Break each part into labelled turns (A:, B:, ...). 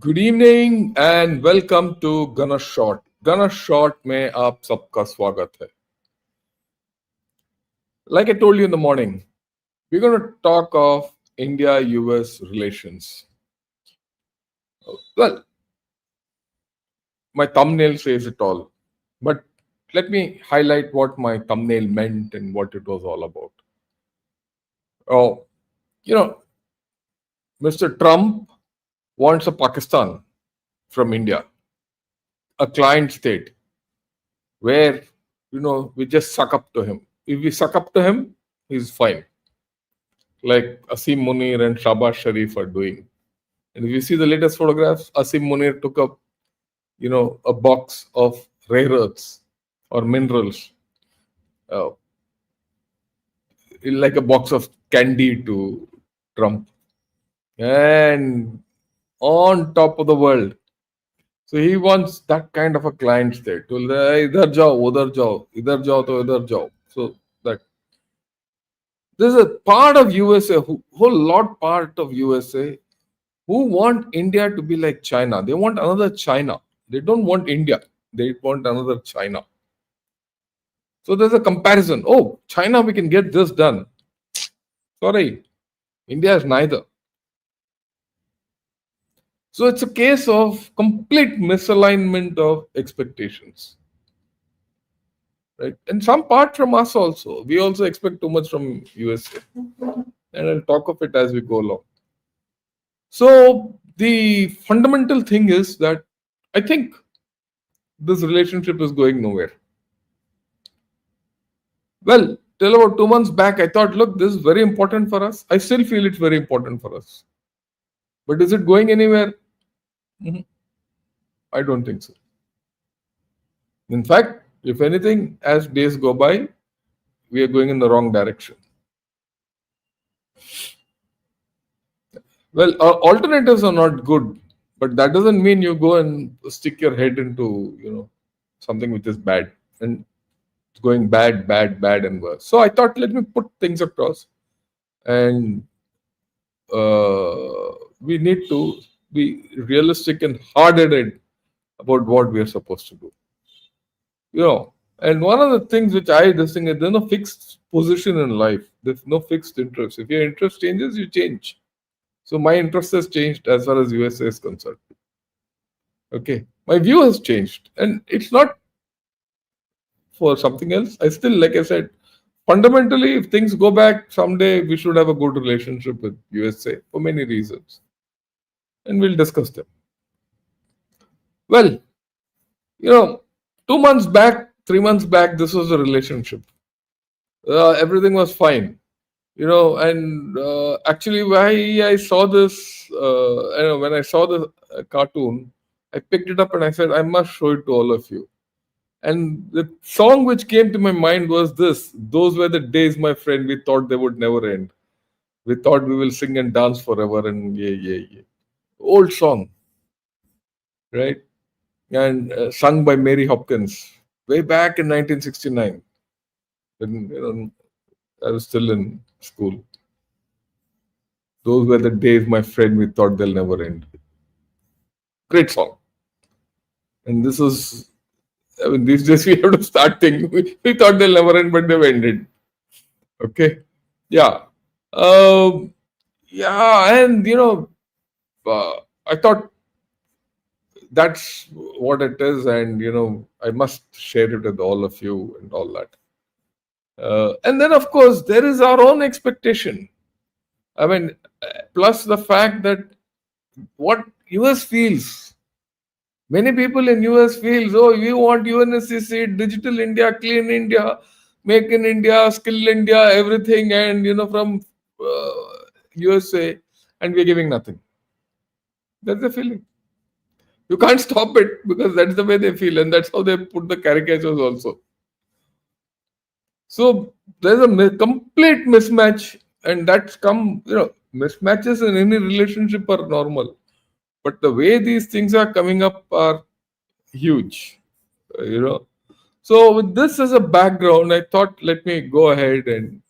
A: Good evening and welcome to Ganesh shot. Ganesh shot में आप सबका स्वागत है। Like I told you in the morning, we're going to talk of India-US relations. Well, my thumbnail says it all, but let me highlight what my thumbnail meant and what it was all about. Oh, you know, Mr. Trump wants a Pakistan from India, a client state where we just suck up to him. If we suck up to him, he's fine, like Asim Munir and Shabazz Sharif are doing. And if you see the latest photographs, Asim Munir took up, a box of rare earths or minerals, uh, like a box of candy to Trump, and on top of the world. So he wants that kind of a client state. To idhar jao, udhar jao, idhar jao to idhar jao. So that there's a part of USA, whole lot part of USA who want India to be like China. They want another China. They don't want India. They want another China. So there's a comparison. Oh, China, we can get this done. Sorry, India is neither. So it's a case of complete misalignment of expectations. Right? And some part from us also. We also expect too much from USA. And I'll talk of it as we go along. So the fundamental thing is that I think this relationship is going nowhere. Well, till about 2 months back, I thought, look, this is very important for us. I still feel it's very important for us. But is it going anywhere? I don't think so. In fact, if anything, as days go by, we are going in the wrong direction. Well, alternatives are not good, but that doesn't mean you go and stick your head into, something which is bad. And it's going bad, bad, bad, and worse. So I thought, let me put things across. And we need to be realistic and hard-headed about what we are supposed to do. And one of the things which this thing is, there's no fixed position in life. There's no fixed interest. If your interest changes, you change. So my interest has changed as far as USA is concerned. Okay, my view has changed, and it's not for something else. I still, like I said, fundamentally, if things go back someday, we should have a good relationship with USA for many reasons, and we'll discuss them. Well, 2 months back, 3 months back, this was a relationship. Everything was fine, and actually, why I saw this, when I saw the cartoon, I picked it up and I said, I must show it to all of you. And the song which came to my mind was this: those were the days, my friend, we thought they would never end. We thought we will sing and dance forever, and yeah, yeah, yeah. Old song, right? And sung by Mary Hopkins way back in 1969. When I was still in school. Those were the days, my friend, we thought they'll never end. Great song. And this is, these days we have to start thinking. We thought they'll never end, but they've ended. Okay. Yeah. Yeah. And, I thought that's what it is. And, I must share it with all of you and all that. And then, of course, there is our own expectation. I mean, plus the fact that what US feels, many people in US feels, oh, we want UNSCC, Digital India, Clean India, Make in India, Skill India, everything, and from USA, and we're giving nothing. That's the feeling. You can't stop it because that's the way they feel, and that's how they put the caricatures also. So there's a complete mismatch, and that's mismatches in any relationship are normal, but the way these things are coming up are huge. So with this as a background, I thought let me go ahead and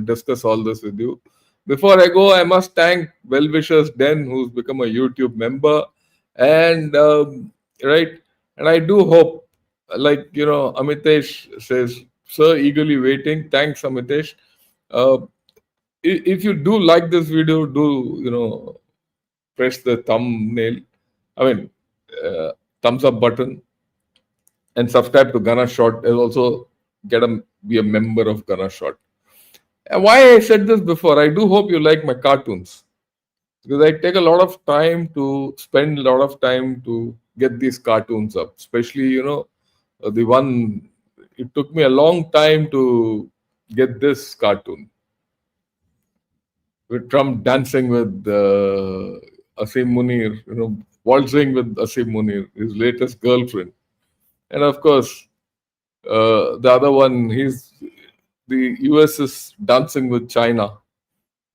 A: discuss all this with you. Before I go, I must thank Well Wishers Den, who's become a YouTube member, And right, and I do hope, like Amitesh says, sir, eagerly waiting. Thanks, Amitesh. Uh, if you do like this video, do press the thumbnail. I mean, thumbs up button, and subscribe to Gana Shot. And also be a member of Gana Shot. And why I said this before, I do hope you like my cartoons, because I take a lot of time to spend a lot of time to get these cartoons up. Especially, the one, it took me a long time to get this cartoon with Trump dancing with Asim Munir, waltzing with Asim Munir, his latest girlfriend. And of course, the other one, the US is dancing with China,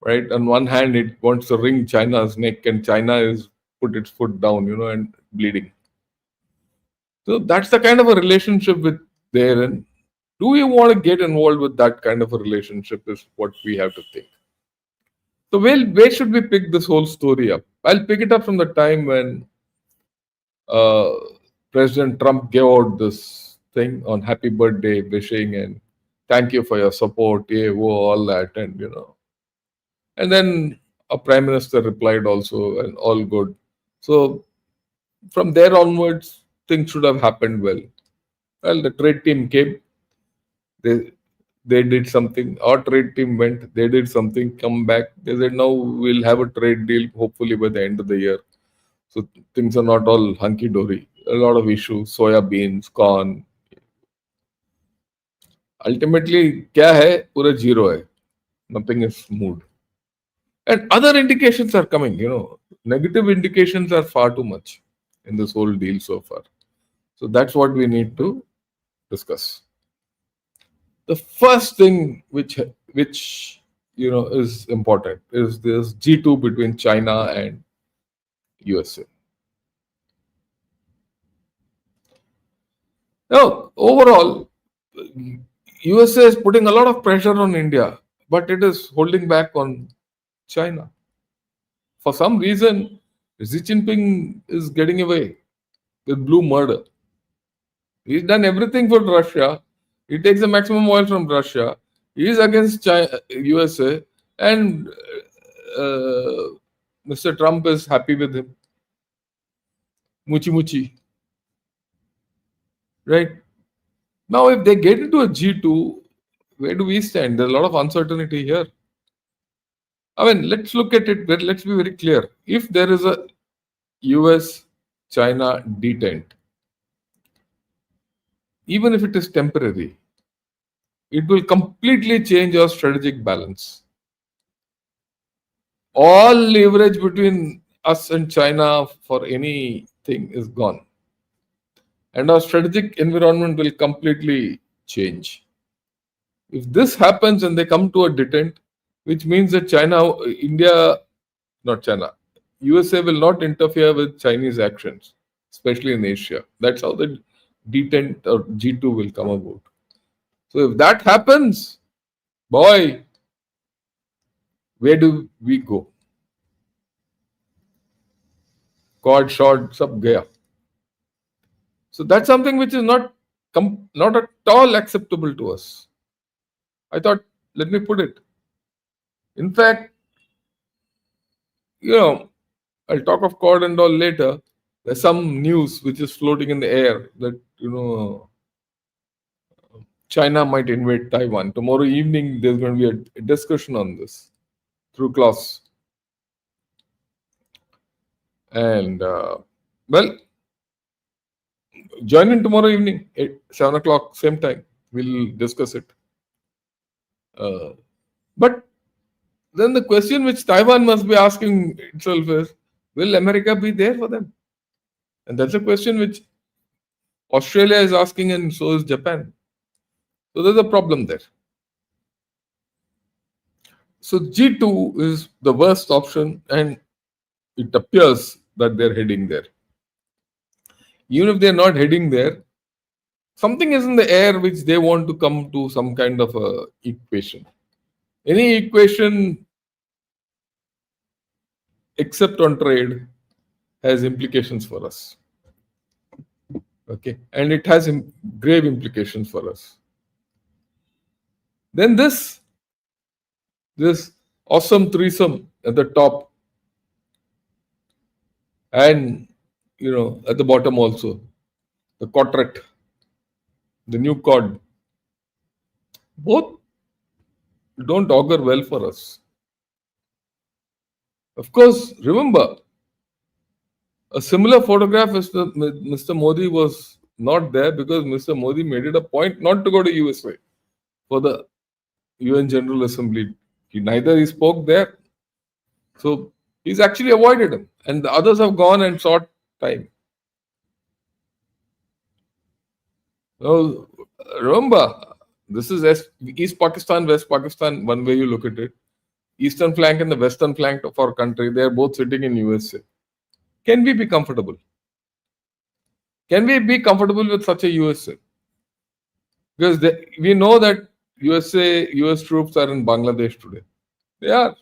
A: right? On one hand, it wants to wring China's neck, and China is put its foot down, and bleeding. So that's the kind of a relationship with there. And do we want to get involved with that kind of a relationship is what we have to think. So where should we pick this whole story up? I'll pick it up from the time when uh, President Trump gave out this thing on happy birthday wishing and thank you for your support, yeah, all that, and then a prime minister replied also, and all good. So from there onwards, things should have happened well. Well, the trade team came, they they did something. Our trade team went, they did something, come back. They said now we'll have a trade deal hopefully by the end of the year. So things are not all hunky dory. A lot of issues, soya beans, corn. Ultimately, क्या है पूरा zero है. Nothing is moved. And other indications are coming. Negative indications are far too much in this whole deal so far. So that's what we need to discuss. The first thing which is important is this G2 between China and USA. Now, overall, USA is putting a lot of pressure on India, but it is holding back on China. For some reason, Xi Jinping is getting away with blue murder. He's done everything for Russia. He takes the maximum oil from Russia. He is against China, USA, and Mr. Trump is happy with him. Muchi muchi. Right? Now, if they get into a G2, where do we stand? There's a lot of uncertainty here. I mean, let's look at it. Let's be very clear. If there is a US China detente, even if it is temporary, it will completely change our strategic balance. All leverage between us and China for anything is gone. And our strategic environment will completely change. If this happens and they come to a detente, which means that not China, USA will not interfere with Chinese actions, especially in Asia. That's how the detente or G2 will come about. So if that happens, boy, where do we go? Quad shot, sab gaya. So that's something which is not at all acceptable to us. I thought, let me put it. In fact, I'll talk of Quad and all later. There's some news which is floating in the air that China might invade Taiwan. Tomorrow evening, there's going to be a discussion on this through class. And well, join in tomorrow evening at 7 o'clock, same time. We'll discuss it. But then the question which Taiwan must be asking itself is, will America be there for them? And that's a question which Australia is asking, and so is Japan. So there's a problem there. So G2 is the worst option, and it appears that they're heading there. Even if they're not heading there, something is in the air which they want to come to some kind of a equation. Any equation except on trade has implications for us. Okay, and it has grave implications for us. Then this awesome threesome at the top, and at the bottom also, the quartet, the new chord, both don't augur well for us. Of course, remember, a similar photograph as Mr. Modi was not there because Mr. Modi made it a point not to go to USA for the UN General Assembly. Neither he spoke there, so he's actually avoided him, and the others have gone and sought time. Now, remember, this is East Pakistan, West Pakistan, one way you look at it. Eastern flank and the western flank of our country, they are both sitting in USA. Can we be comfortable? Can we be comfortable with such a USA? Because we know that US troops are in Bangladesh today. They are.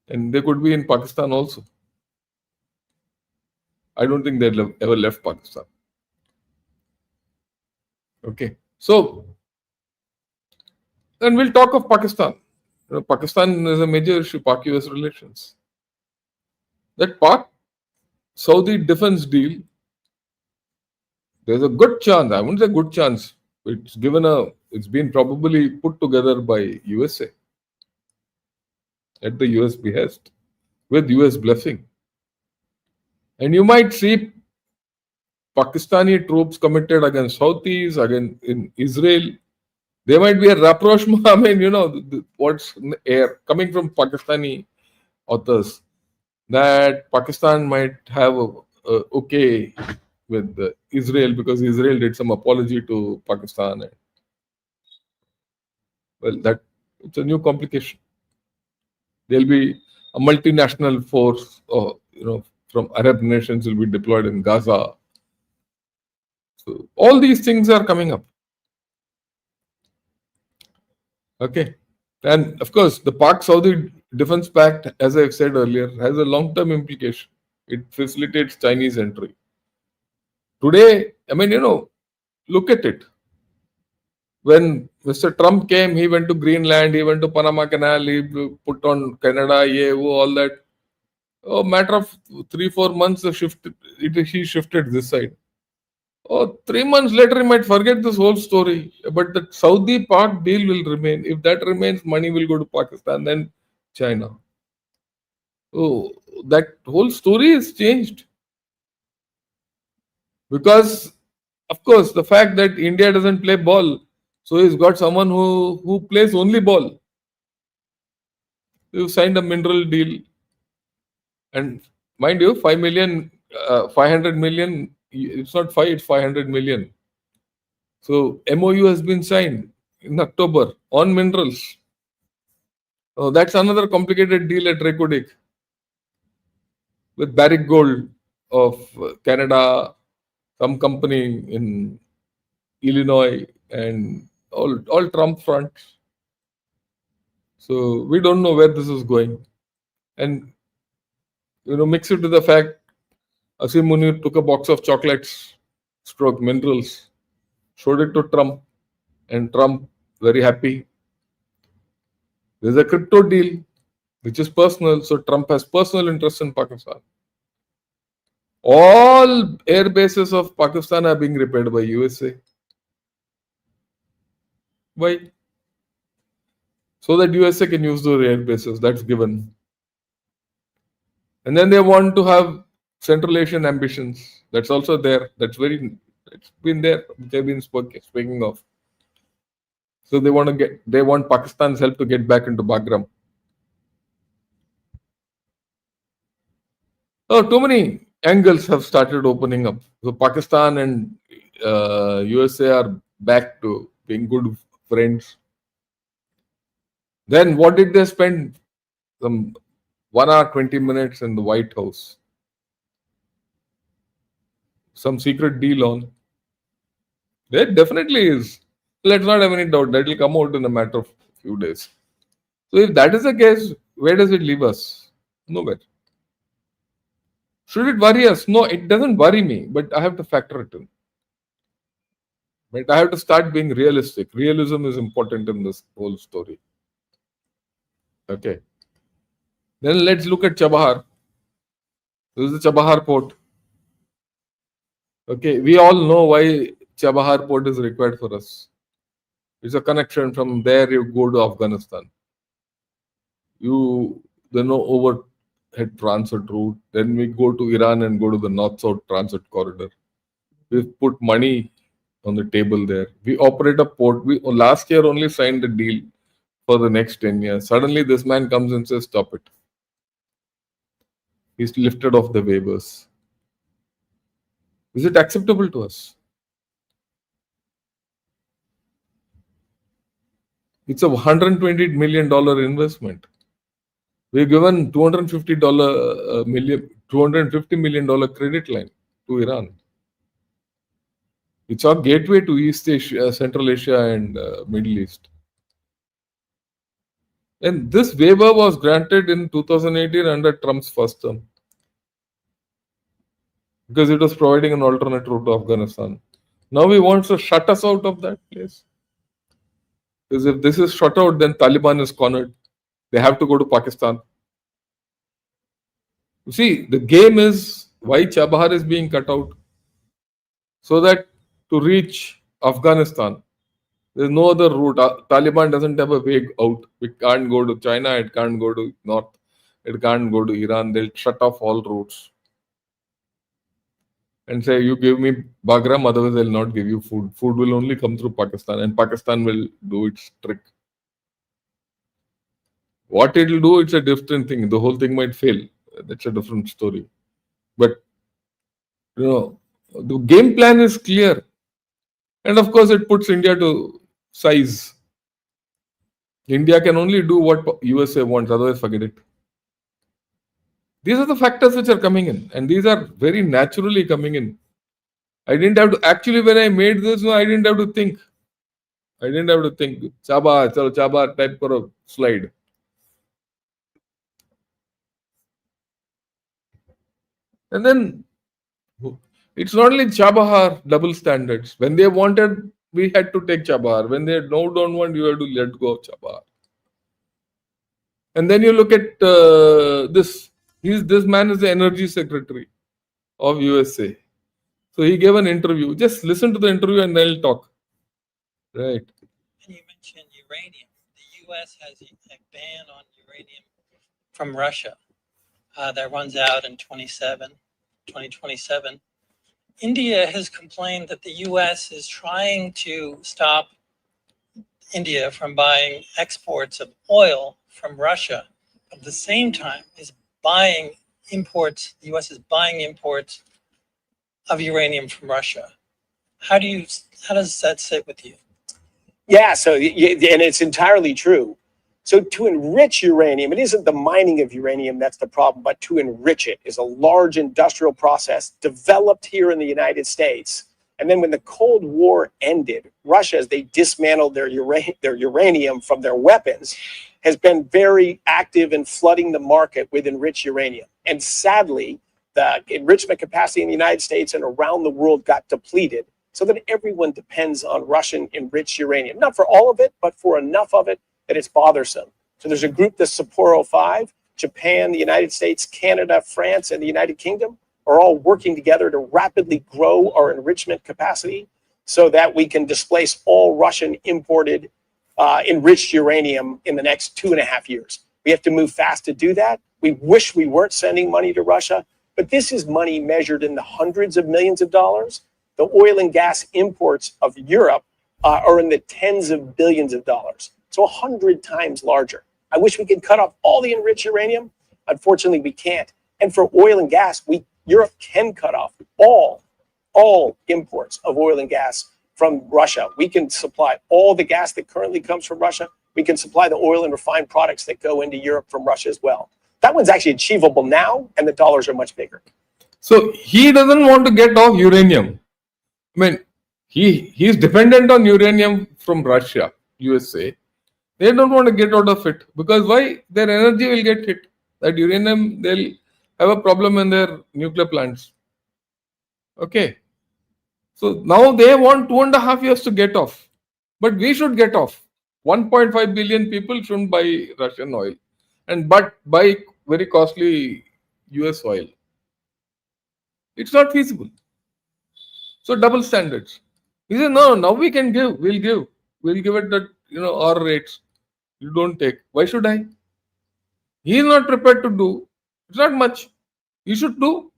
A: And they could be in Pakistan also. I don't think they've ever left Pakistan. Okay. So, then we'll talk of Pakistan. Pakistan is a major issue, Pak-US relations. That Pak-Saudi defense deal, there's a good chance, I wouldn't say good chance, it's been probably put together by USA at the US behest, with US blessing. And you might see Pakistani troops committed against Houthis, again in Israel. There might be a rapprochement. I mean, what's in the air coming from Pakistani authors, that Pakistan might have a okay with Israel because Israel did some apology to Pakistan. And, well, it's a new complication. There'll be a multinational force, from Arab nations will be deployed in Gaza. So all these things are coming up. Okay. And of course, the Pak-Saudi Defense Pact, as I've said earlier, has a long-term implication. It facilitates Chinese entry. Today, I mean, look at it. When Mr. Trump came, he went to Greenland, he went to Panama Canal, he put on Canada, all that. A matter of 3-4 months, he shifted this side. 3 months later, he might forget this whole story. But the Saudi Pak deal will remain. If that remains, money will go to Pakistan, then China. Oh, that whole story is changed. Because, of course, the fact that India doesn't play ball, so he's got someone who plays only ball. You signed a mineral deal. And mind you, 500 million, it's not 5, it's 500 million. So MOU has been signed in October on minerals. Oh, that's another complicated deal at Reko with Barrick Gold of Canada, some company in Illinois, and all Trump fronts. So we don't know where this is going. And mix it with the fact Asim Munir took a box of chocolates, stroke minerals, showed it to Trump, and Trump very happy. There's a crypto deal, which is personal, so Trump has personal interest in Pakistan. All air bases of Pakistan are being repaired by USA. Why? So that USA can use those air bases. That's given. And then they want to have Central Asian ambitions. That's also there. It's been there. They've been speaking of. So they want Pakistan's help to get back into Bagram. Oh, too many angles have started opening up. So Pakistan and USA are back to being good friends. Then what did they spend? Some 1 hour, 20 minutes in the White House. Some secret deal on. There definitely is. Let's not have any doubt. That will come out in a matter of few days. So if that is the case, where does it leave us? Nowhere. Should it worry us? No, it doesn't worry me, but I have to factor it in. Right? I have to start being realistic. Realism is important in this whole story. Okay. Then let's look at Chabahar. This is the Chabahar port. Okay, we all know why Chabahar port is required for us. It's a connection from there you go to Afghanistan. There no overhead transit route. Then we go to Iran and go to the north-south transit corridor. We've put money on the table there. We operate a port. We last year only signed a deal for the next 10 years. Suddenly this man comes and says, stop it. He's lifted off the waivers. Is it acceptable to us? It's a $120 million investment. We've given $250 million credit line to Iran. It's our gateway to East Asia, Central Asia, and Middle East. And this waiver was granted in 2018 under Trump's first term because it was providing an alternate route to Afghanistan. Now he wants to shut us out of that place. Because if this is shut out, then Taliban is cornered. They have to go to Pakistan. You see, the game is why Chabahar is being cut out. So that to reach Afghanistan, there's no other route. Taliban doesn't have a way out. It can't go to China. It can't go to North. It can't go to Iran. They'll shut off all routes. And say, you give me Bagram, otherwise I'll not give you food. Food will only come through Pakistan, and Pakistan will do its trick. What it will do, it's a different thing. The whole thing might fail. That's a different story. But, the game plan is clear. And of course, it puts India to size. India can only do what USA wants, otherwise forget it. These are the factors which are coming in, and these are very naturally coming in. I didn't have to, actually, when I made this, I didn't have to think. Chabahar type of slide. And then it's not only Chabahar double standards. When they wanted, we had to take Chabahar. When they don't want, you have to let go of Chabahar. And then you look at this. This man is the energy secretary of USA. So he gave an interview. Just listen to the interview and they'll talk. Right.
B: And you mentioned uranium. The U.S. has a ban on uranium from Russia that runs out in 2027. India has complained that the U.S. is trying to stop India from buying exports of oil from Russia. At the same time, is buying imports. The U.S. is buying imports of uranium from Russia. How does that sit with you?
C: Yeah, and it's entirely true. So to enrich uranium, it isn't the mining of uranium that's the problem, but to enrich it is a large industrial process developed here in the United States. And then when the Cold War ended, Russia, as they dismantled their uranium from their weapons, has been very active in flooding the market with enriched uranium. And sadly, the enrichment capacity in the United States and around the world got depleted so that everyone depends on Russian enriched uranium. Not for all of it, but for enough of it that it's bothersome. So there's a group, the Sapporo 5, Japan, the United States, Canada, France, and the United Kingdom are all working together to rapidly grow our enrichment capacity so that we can displace all Russian imported enriched uranium in the next 2.5 years. We have to move fast to do that. We wish we weren't sending money to Russia, but this is money measured in the hundreds of millions of dollars. The oil and gas imports of Europe are in the tens of billions of dollars. So 100 times larger. I wish we could cut off all the enriched uranium. Unfortunately, we can't. And for oil and gas, Europe can cut off all imports of oil and gas from Russia. We can supply all the gas that currently comes from Russia. We can supply the oil and refined products that go into Europe from Russia as well. That one's actually achievable now, and the dollars are much bigger.
A: So he doesn't want to get off uranium. I mean, he's dependent on uranium from Russia, USA. They don't want to get out of it because why? Their energy will get hit. That uranium, they'll have a problem in their nuclear plants. Okay. So now they want 2.5 years to get off. But we should get off. 1.5 billion people shouldn't buy Russian oil. But buy very costly US oil. It's not feasible. So double standards. He said, no, now we can give, we'll give. We'll give it that, our rates. You don't take. Why should I? He is not prepared to do. It's not much. He should do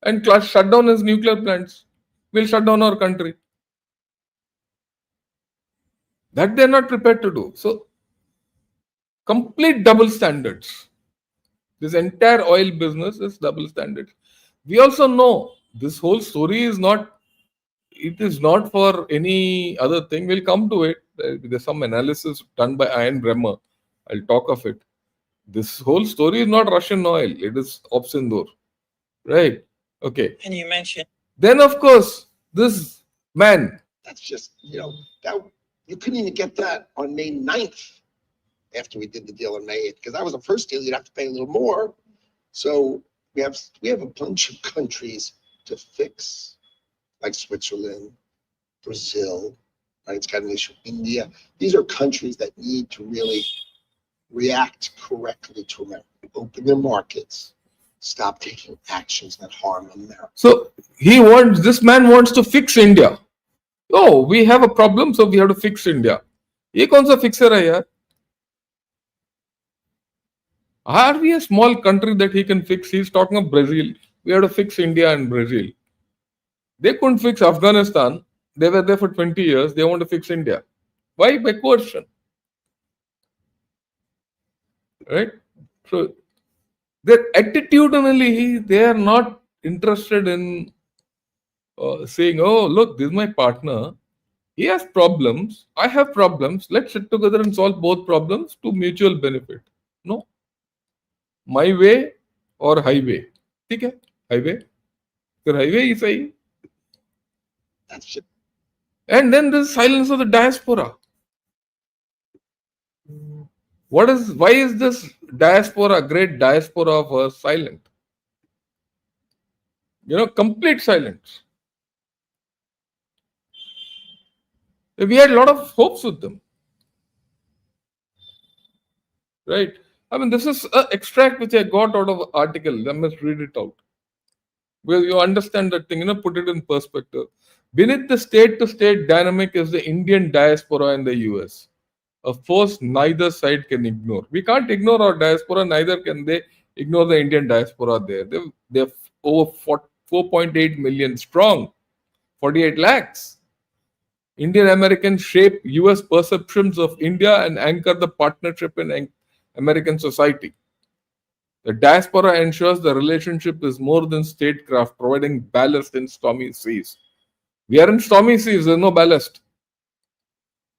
A: and shut down his nuclear plants. We'll shut down our country. That they're not prepared to do. So, complete double standards. This entire oil business is double standards. We also know this whole story is not, it is not for any other thing. We'll come to it. There's some analysis done by Ian Bremmer. I'll talk of it. This whole story is not Russian oil. It is Opsindur. Right? Okay.
B: And you mentioned.
A: Then, of course, this man.
D: That's just, that you couldn't even get that on May 9th after we did the deal on May 8th, because that was the first deal. You'd have to pay a little more. So we have a bunch of countries to fix, like Switzerland, Brazil, right? It's got an issue. India. These are countries that need to really react correctly to America. Open their markets. Stop taking actions that harm America.
A: So this man wants to fix India. Oh, we have a problem, so we have to fix India. ये कौन सा fixer है यार? Are we a small country that he can fix? He's talking of Brazil. We have to fix India and Brazil. They couldn't fix Afghanistan. They were there for 20 years. They want to fix India. Why? By coercion. Right? So, attitudinally, they are not interested in saying, oh, look, this is my partner. He has problems. I have problems. Let's sit together and solve both problems to mutual benefit. No. My way or highway. ठीक है? Highway. फिर highway ही सही.
D: That's it.
A: And then the silence of the diaspora. Why is this diaspora, great diaspora of us, silent? Complete silence. We had a lot of hopes with them. Right? I mean, this is an extract which I got out of an article. I must read it out. Because you understand that thing, put it in perspective. Beneath the state-to-state dynamic is the Indian diaspora in the US. A force neither side can ignore. We can't ignore our diaspora, neither can they ignore the Indian diaspora there. They're over 4.8 million strong, 48 lakhs. Indian Americans shape US perceptions of India and anchor the partnership in American society. The diaspora ensures the relationship is more than statecraft, providing ballast in stormy seas. We are in stormy seas, there's no ballast.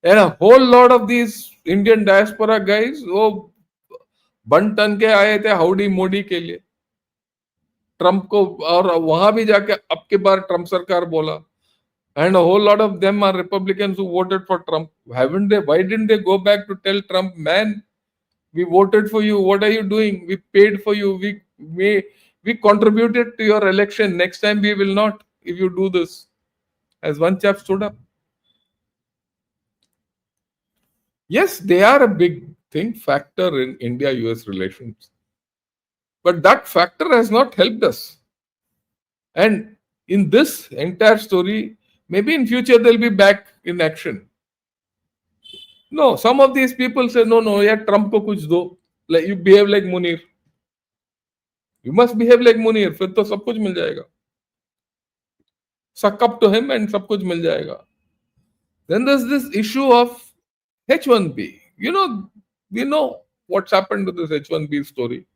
A: And a whole lot of these Indian diaspora guys, वो बन ton के आए थे howdy Modi के लिए Trump को, और वहां भी जाके अब के बार ट्रम्प सरकार बोला. And a whole lot of them are Republicans who voted for Trump. Haven't they? Why didn't they go back to tell Trump, man, we voted for you. What are you doing? We paid for you. We contributed to your election. Next time we will not if you do this. As one chap stood up. Yes, they are a big factor in India-US relations. But that factor has not helped us. And in this entire story, maybe in future they'll be back in action. No, some of these people say, no, yeah, Trump ko kuch do. Like, you behave like Munir. You must behave like Munir, फिर तो सब कुछ मिल जाएगा. Suck up to him and सब कुछ मिल जाएगा. Then there's this issue of H1B. We know what's happened to this H1B story.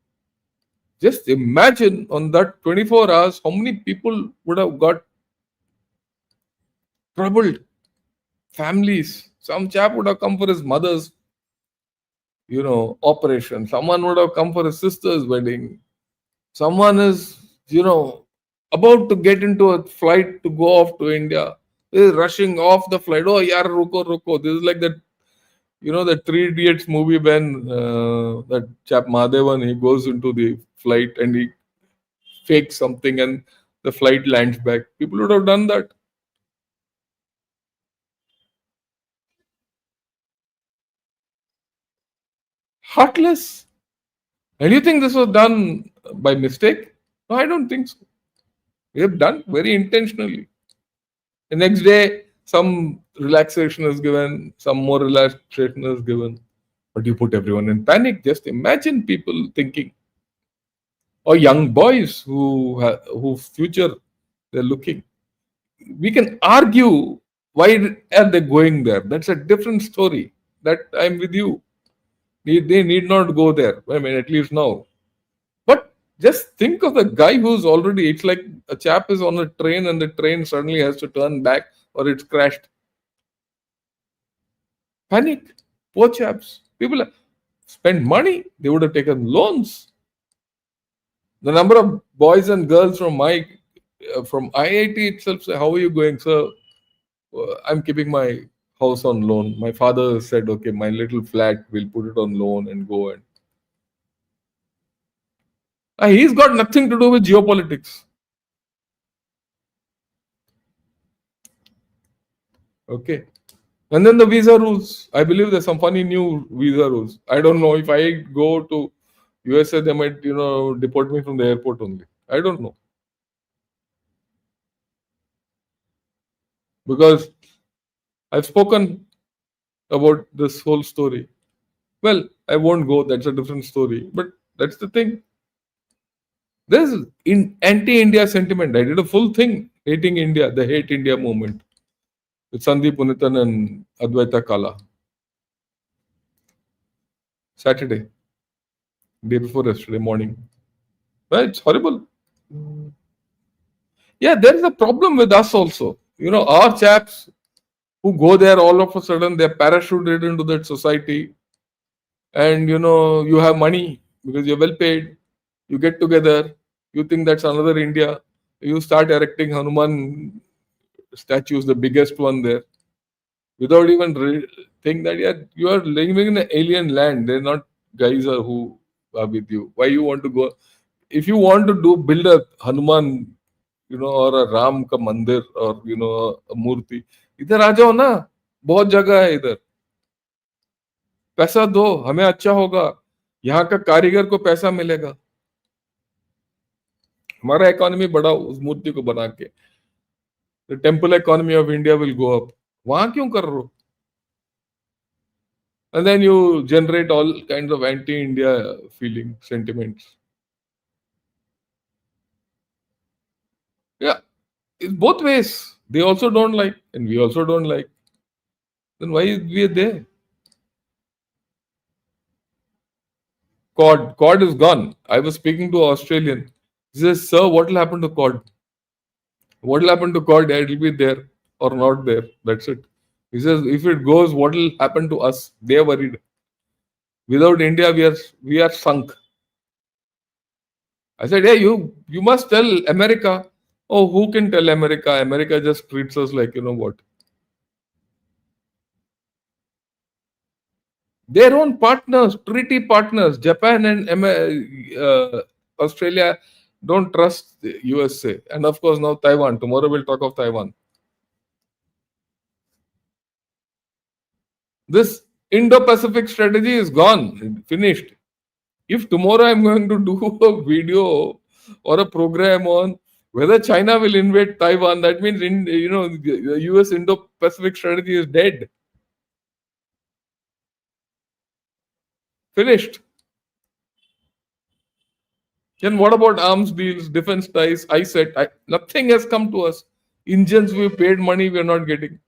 A: Just imagine on that 24 hours, how many people would have got troubled. Families. Some chap would have come for his mother's, operation. Someone would have come for his sister's wedding. Someone is, about to get into a flight to go off to India. Is rushing off the flight. Oh, yaar, ruko. This is like that, the Three Idiots movie when that chap Madhavan, he goes into the flight and he fake something and the flight lands back. People would have done that. Heartless. And you think this was done by mistake? No, I don't think so. We have done very intentionally. The next day, some relaxation is given, some more relaxation is given, but you put everyone in panic. Just imagine people thinking, or young boys who future they're looking. We can argue why are they going there. That's a different story. That I'm with you. They need not go there. I mean, at least now. But just think of the guy who's already. It's like a chap is on a train and the train suddenly has to turn back or it's crashed. Panic. Poor chaps. People spend money. They would have taken loans. The number of boys and girls from IIT itself say, "How are you going, sir? I'm keeping my house on loan." My father said, "Okay, my little flat, we'll put it on loan and go." And he's got nothing to do with geopolitics. Okay. And then the visa rules. I believe there's some funny new visa rules. I don't know if I go to USA, they might, deport me from the airport only. I don't know. Because I've spoken about this whole story. Well, I won't go. That's a different story. But that's the thing. There's in anti-India sentiment. I did a full thing hating India, the Hate India movement with Sandeep Punithan and Advaita Kala. Saturday, day before yesterday morning. Well, it's horrible. Yeah, there is a problem with us also. Our chaps who go there all of a sudden, they're parachuted into that society. And, you have money because you're well paid. You get together. You think that's another India. You start erecting Hanuman statues, the biggest one there, without even think that you are living in an alien land. They're not guys who are with you. Why you want to go? If you want to build a Hanuman, or a Ram ka mandir, or a murti, इधर आ जाओ ना, बहुत जगह है इधर. पैसा दो, हमें अच्छा होगा. यहाँ का कारीगर को पैसा मिलेगा. हमारा इकोनॉमी बढ़ा उस मूर्ति को बना के. The temple economy of India will go up. वहां क्यों कर रहे हो? And then you generate all kinds of anti-India feeling sentiments. Yeah, it's both ways. They also don't like, and we also don't like. Then why we are there? Cod is gone. I was speaking to an Australian. He says, "Sir, what will happen to cod? What will happen to cod? It will be there or not there. That's it." He says, "If it goes, what will happen to us?" They are worried. Without India, we are sunk. I said, "Yeah, you must tell America." Oh, who can tell America? America just treats us like what? Their own partners, treaty partners, Japan and Australia don't trust the USA. And of course, now Taiwan. Tomorrow we'll talk of Taiwan. This Indo-Pacific strategy is gone, finished. If tomorrow I'm going to do a video or a program on whether China will invade Taiwan, that means the US Indo-Pacific strategy is dead. Finished. Then what about arms deals, defense ties? I said nothing has come to us. Engines we paid money we are not getting,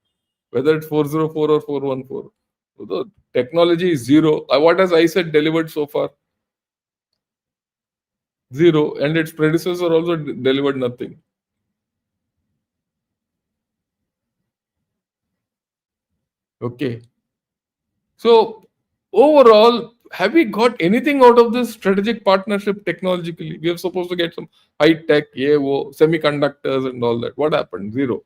A: whether it's 404 or 414. So the technology is zero. What has I said delivered so far? Zero. And its predecessor also delivered nothing. Okay. So overall, have we got anything out of this strategic partnership technologically? We are supposed to get some high tech, semiconductors and all that. What happened? Zero.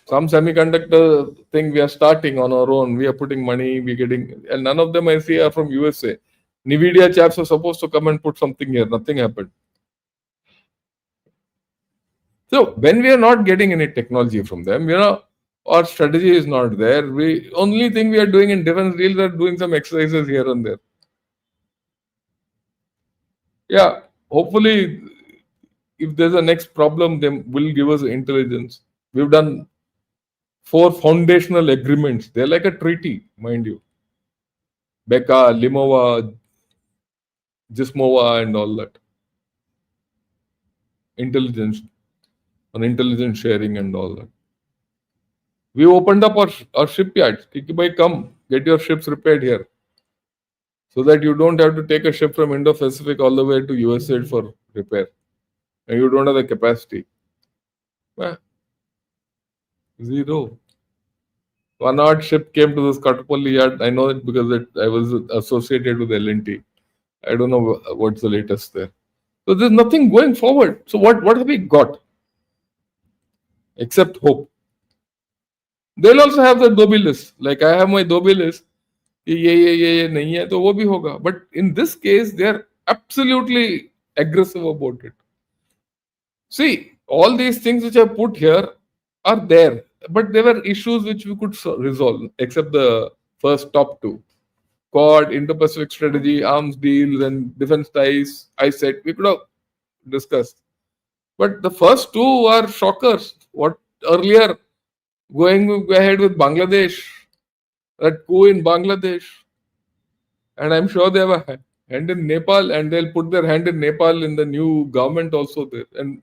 A: Some semiconductor thing we are starting on our own. We are putting money, we're getting, and none of them I see are from USA. NVIDIA chaps were supposed to come and put something here. Nothing happened. So when we are not getting any technology from them, our strategy is not there. We only thing we are doing in defense deals are doing some exercises here and there. Yeah, hopefully, if there's a next problem, they will give us intelligence. We've done 4 foundational agreements. They're like a treaty, mind you. Becca, Limova, Gismova, and all that. Intelligence, on intelligence sharing and all that. We opened up our shipyards. Kiki bhai, come, get your ships repaired here. So that you don't have to take a ship from Indo-Pacific all the way to USA for repair. And you don't have the capacity. Well, zero. One odd ship came to this Katupalli yard. I know it because I was associated with L&T. I don't know what's the latest there. So there's nothing going forward. So what have we got? Except hope. They'll also have the Dobby list. Like I have my Dobby list. ये नहीं है तो वो भी होगा. But in this case, they are absolutely aggressive about it. See, all these things which I put here are there, but there were issues which we could resolve, except the first top 2. Quad, Indo-Pacific strategy, arms deals, and defense ties. I said we could have discussed. But the first 2 are shockers. What earlier going ahead with Bangladesh, that coup in Bangladesh, and I'm sure they have a hand in Nepal, and they'll put their hand in Nepal in the new government also there and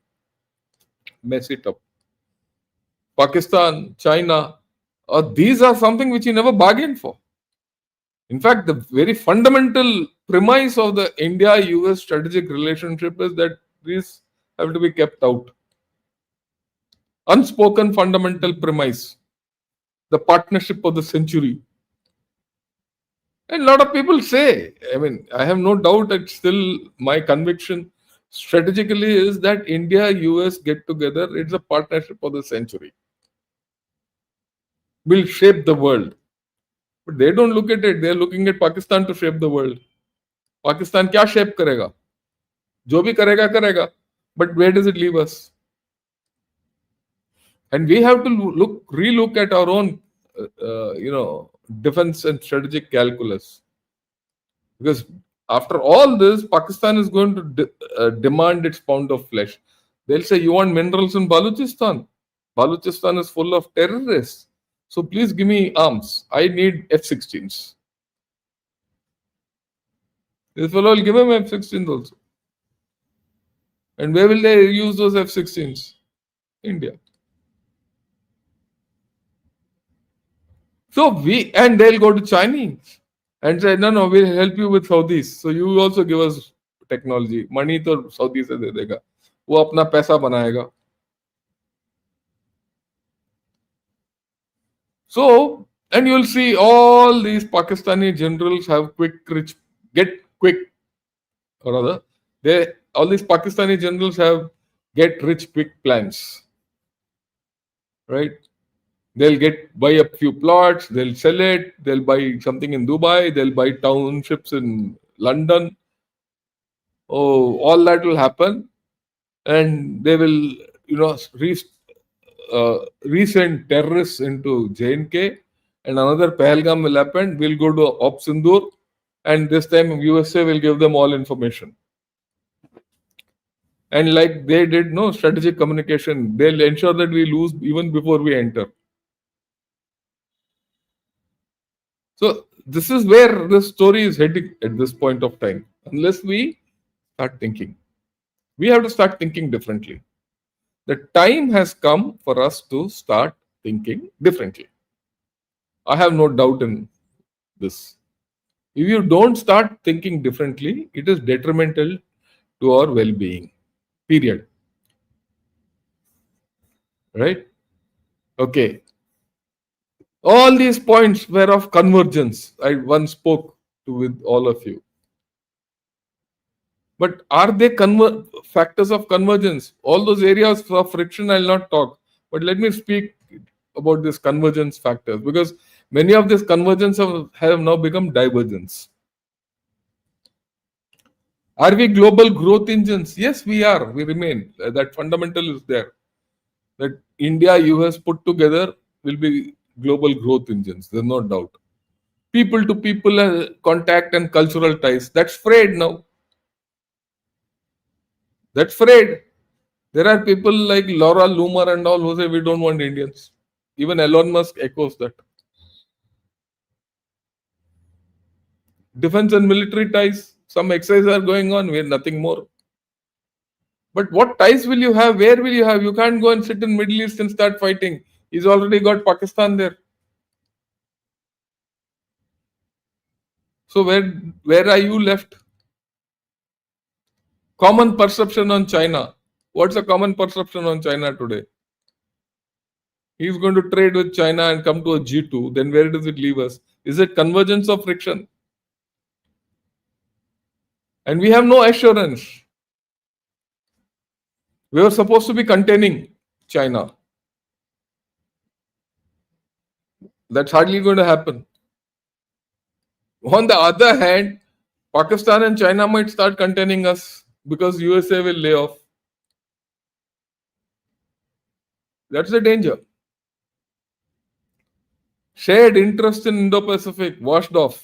A: mess it up. Pakistan, China, these are something which you never bargained for. In fact, the very fundamental premise of the India-US strategic relationship is that these have to be kept out. Unspoken fundamental premise. The partnership of the century. And a lot of people say, I have no doubt that still my conviction strategically is that India-US get together, it's a partnership of the century. Will shape the world. But they don't look at it. They're looking at Pakistan to shape the world. Pakistan क्या shape करेगा? जो भी करेगा करेगा. But where does it leave us? And we have to relook at our own, defense and strategic calculus. Because after all this, Pakistan is going to demand its pound of flesh. They'll say, you want minerals in Balochistan? Balochistan is full of terrorists. So please give me arms. I need F-16s. This fellow will give him F-16s also. And where will they use those F-16s? India. So they'll go to Chinese and say, no, we'll help you with Saudis. So you also give us technology. Money to Saudi se de dega. वो अपना पैसा बनाएगा. So, and you'll see all these Pakistani generals have all these Pakistani generals have get rich quick plans. Right? They'll buy a few plots, they'll sell it, they'll buy something in Dubai, they'll buy townships in London. Oh, all that will happen. And they will, resend terrorists into J&K, and another Pahalgam will happen. We'll go to Op Sindoor, and this time USA will give them all information. And like they did strategic communication, they'll ensure that we lose even before we enter. So this is where the story is heading at this point of time. Unless we start thinking, we have to start thinking differently. The time has come for us to start thinking differently. I have no doubt in this. If you don't start thinking differently, it is detrimental to our well-being. Period. Right? Okay. All these points were of convergence. I once spoke with all of you. But are they factors of convergence? All those areas of friction I'll not talk. But let me speak about these convergence factors, because many of these convergence have now become divergence. Are we global growth engines? Yes, we are. We remain. That fundamental is there. That India, US put together will be global growth engines. There's no doubt. People to people contact and cultural ties. That's frayed now. That's frayed. There are people like Laura Loomer and all who say we don't want Indians. Even Elon Musk echoes that. Defense and military ties. Some exercises are going on. We're nothing more. But what ties will you have? Where will you have? You can't go and sit in Middle East and start fighting. He's already got Pakistan there. So where are you left? Common perception on China. What's the common perception on China today? He's going to trade with China and come to a G2. Then where does it leave us? Is it convergence or friction? And we have no assurance. We were supposed to be containing China. That's hardly going to happen. On the other hand, Pakistan and China might start containing us because USA will lay off. That's the danger. Shared interest in Indo-Pacific washed off.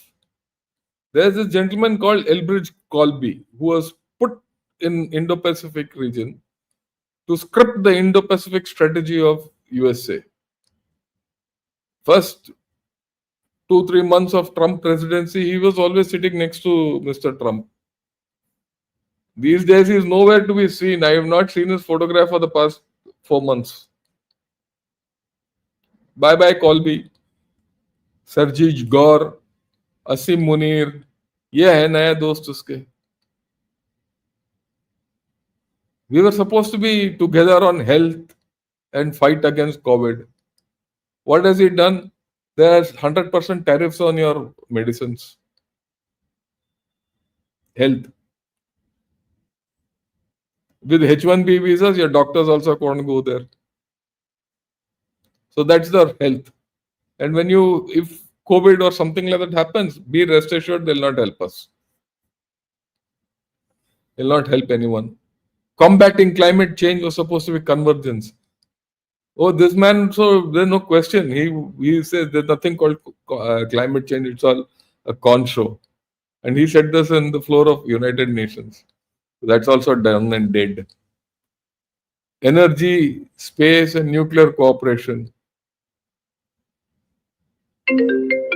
A: There's a gentleman called Elbridge Colby who was put in Indo-Pacific region to script the Indo-Pacific strategy of USA. First 2-3 months of Trump presidency, he was always sitting next to Mr. Trump. These days, he is nowhere to be seen. I have not seen his photograph for the past 4 months. Bye bye, Colby. Sarjeet Gaur, Asim Munir. ये है नया दोस्त उसके. We were supposed to be together on health and fight against COVID. What has he done? There's 100% tariffs on your medicines. Health. With H1B visas, your doctors also can't go there. So that's the health. And when if COVID or something like that happens, be rest assured they'll not help us. They'll not help anyone. Combating climate change was supposed to be convergence. Oh, this man, so there's no question. He says there's nothing called climate change. It's all a con show. And he said this in the floor of United Nations. That's also done and dead. Energy, space, and nuclear cooperation.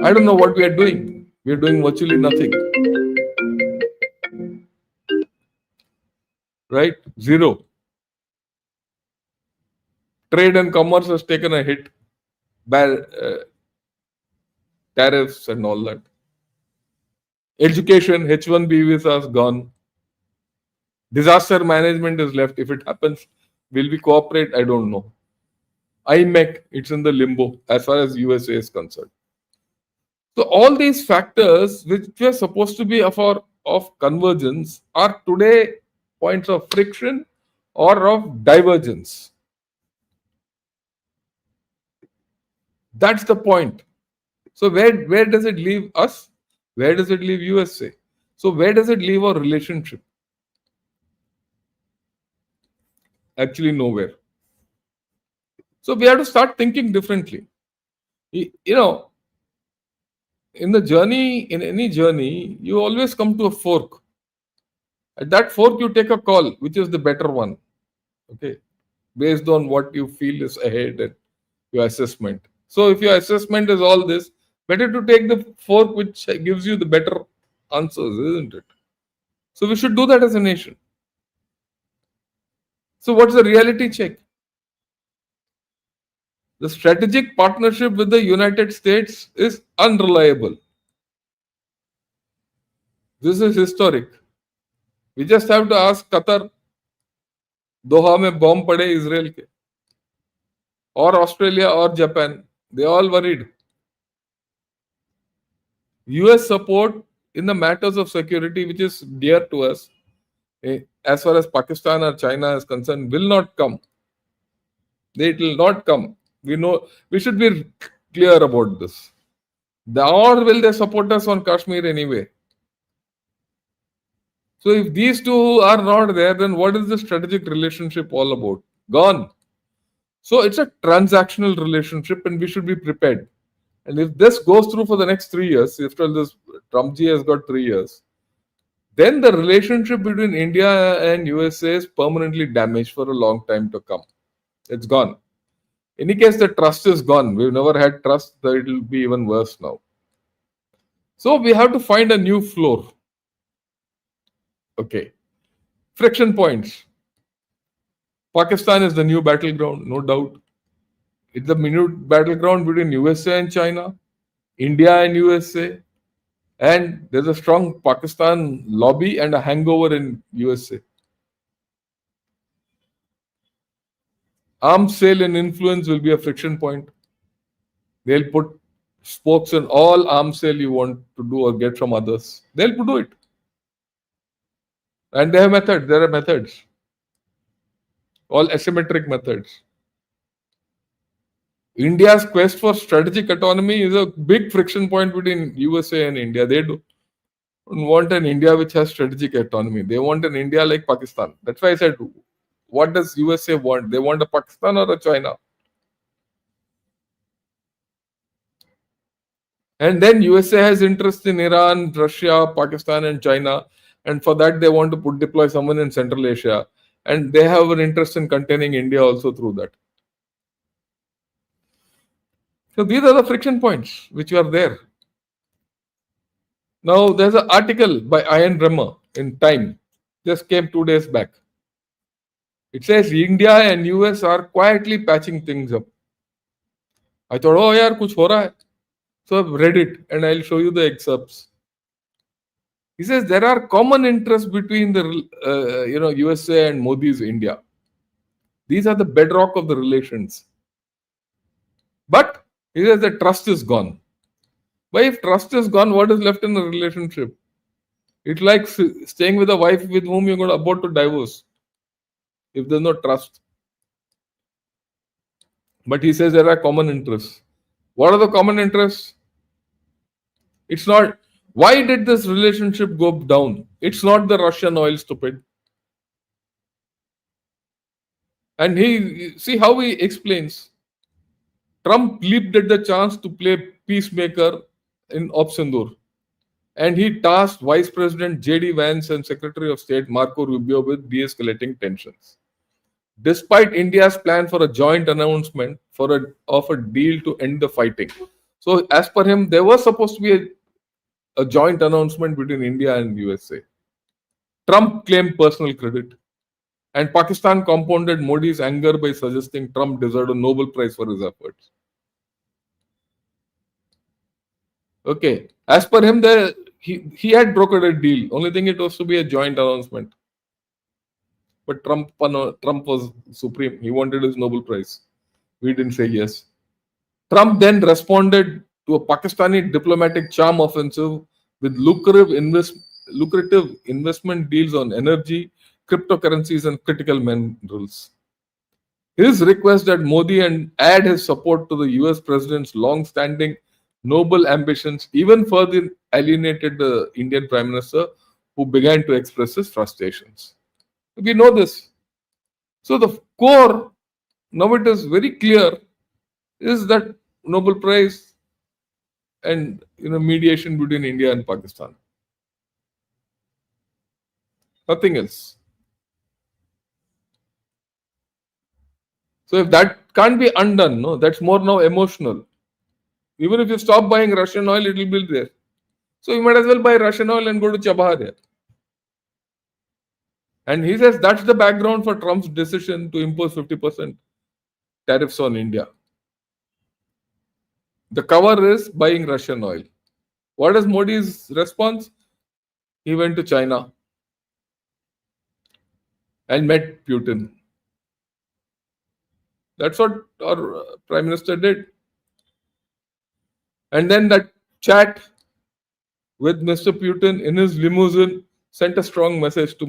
A: I don't know what we are doing. We are doing virtually nothing. Right? Zero. Trade and commerce has taken a hit. Tariffs and all that. Education, H1B visas gone. Disaster management is left. If it happens, will we cooperate? I don't know. IMEC, it's in the limbo as far as USA is concerned. So all these factors which were supposed to be of convergence are today points of friction or of divergence. That's the point. So where does it leave us? Where does it leave USA? So where does it leave our relationship? Actually nowhere. So we have to start thinking differently. You know, in any journey, you always come to a fork. At that fork, you take a call, which is the better one. Okay. Based on what you feel is ahead and your assessment. So if your assessment is all this, better to take the fork which gives you the better answers, isn't it? So we should do that as a nation. So what's the reality check? The strategic partnership with the United States is unreliable. This is historic. We just have to ask Qatar, Doha में bomb पड़े Israel के, or Australia or Japan. They all worried. US support in the matters of security, which is dear to us, as far as Pakistan or China is concerned, will not come. They will not come. We know, we should be clear about this. Or will they support us on Kashmir anyway? So if these two are not there, then what is the strategic relationship all about? Gone. So it's a transactional relationship and we should be prepared. And if this goes through for the next 3 years, after this Trump G has got 3 years, then the relationship between India and USA is permanently damaged for a long time to come. It's gone. In any case, the trust is gone. We've never had trust, so it will be even worse now. So we have to find a new floor. Okay. Friction points. Pakistan is the new battleground, no doubt. It's the new battleground between USA and China, India and USA, and there's a strong Pakistan lobby and a hangover in USA. Arms sale and influence will be a friction point. They'll put spokes in all arms sale you want to do or get from others. They'll do it. And they have methods. There are methods. All asymmetric methods. India's quest for strategic autonomy is a big friction point between USA and India. They don't want an India which has strategic autonomy. They want an India like Pakistan. That's why I said, what does USA want? They want a Pakistan or a China? And then USA has interest in Iran, Russia, Pakistan, and China. And for that, they want to deploy someone in Central Asia. And they have an interest in containing India also through that. So these are the friction points which are there. Now, there's an article by Ian Bremmer in Time. Just came 2 days back. It says India and US are quietly patching things up. I thought, oh, yaar, kuch ho raha hai. So I've read it and I'll show you the excerpts. He says there are common interests between the USA and Modi's India. These are the bedrock of the relations. But he says the trust is gone. But if trust is gone, what is left in the relationship? It's like staying with a wife with whom you're going to about to divorce. If there's no trust. But he says there are common interests. What are the common interests? It's not, why did this relationship go down? It's not the Russian oil, stupid. And see how he explains. Trump leaped at the chance to play peacemaker in Obsendur. And he tasked Vice President J.D. Vance and Secretary of State Marco Rubio with de-escalating tensions. Despite India's plan for a joint announcement of a deal to end the fighting. So as per him, there was supposed to be a joint announcement between India and USA. Trump claimed personal credit. And Pakistan compounded Modi's anger by suggesting Trump deserved a Nobel Prize for his efforts. Okay. As per him, he had brokered a deal. Only thing, it was to be a joint announcement. But Trump was supreme. He wanted his Nobel Prize. We didn't say yes. Trump then responded to a Pakistani diplomatic charm offensive with lucrative investment deals on energy, cryptocurrencies, and critical minerals. His request that Modi and add his support to the US president's long-standing noble ambitions even further alienated the Indian Prime Minister, who began to express his frustrations. We know this. So the core, now it is very clear, is that Nobel Prize and mediation between India and Pakistan. Nothing else. So if that can't be undone, no, that's more now emotional. Even if you stop buying Russian oil, it will be there. So you might as well buy Russian oil and go to Chabahar here. And he says that's the background for Trump's decision to impose 50% tariffs on India. The cover is buying Russian oil. What is Modi's response? He went to China and met Putin. That's what our Prime Minister did. And then that chat with Mr. Putin in his limousine sent a strong message to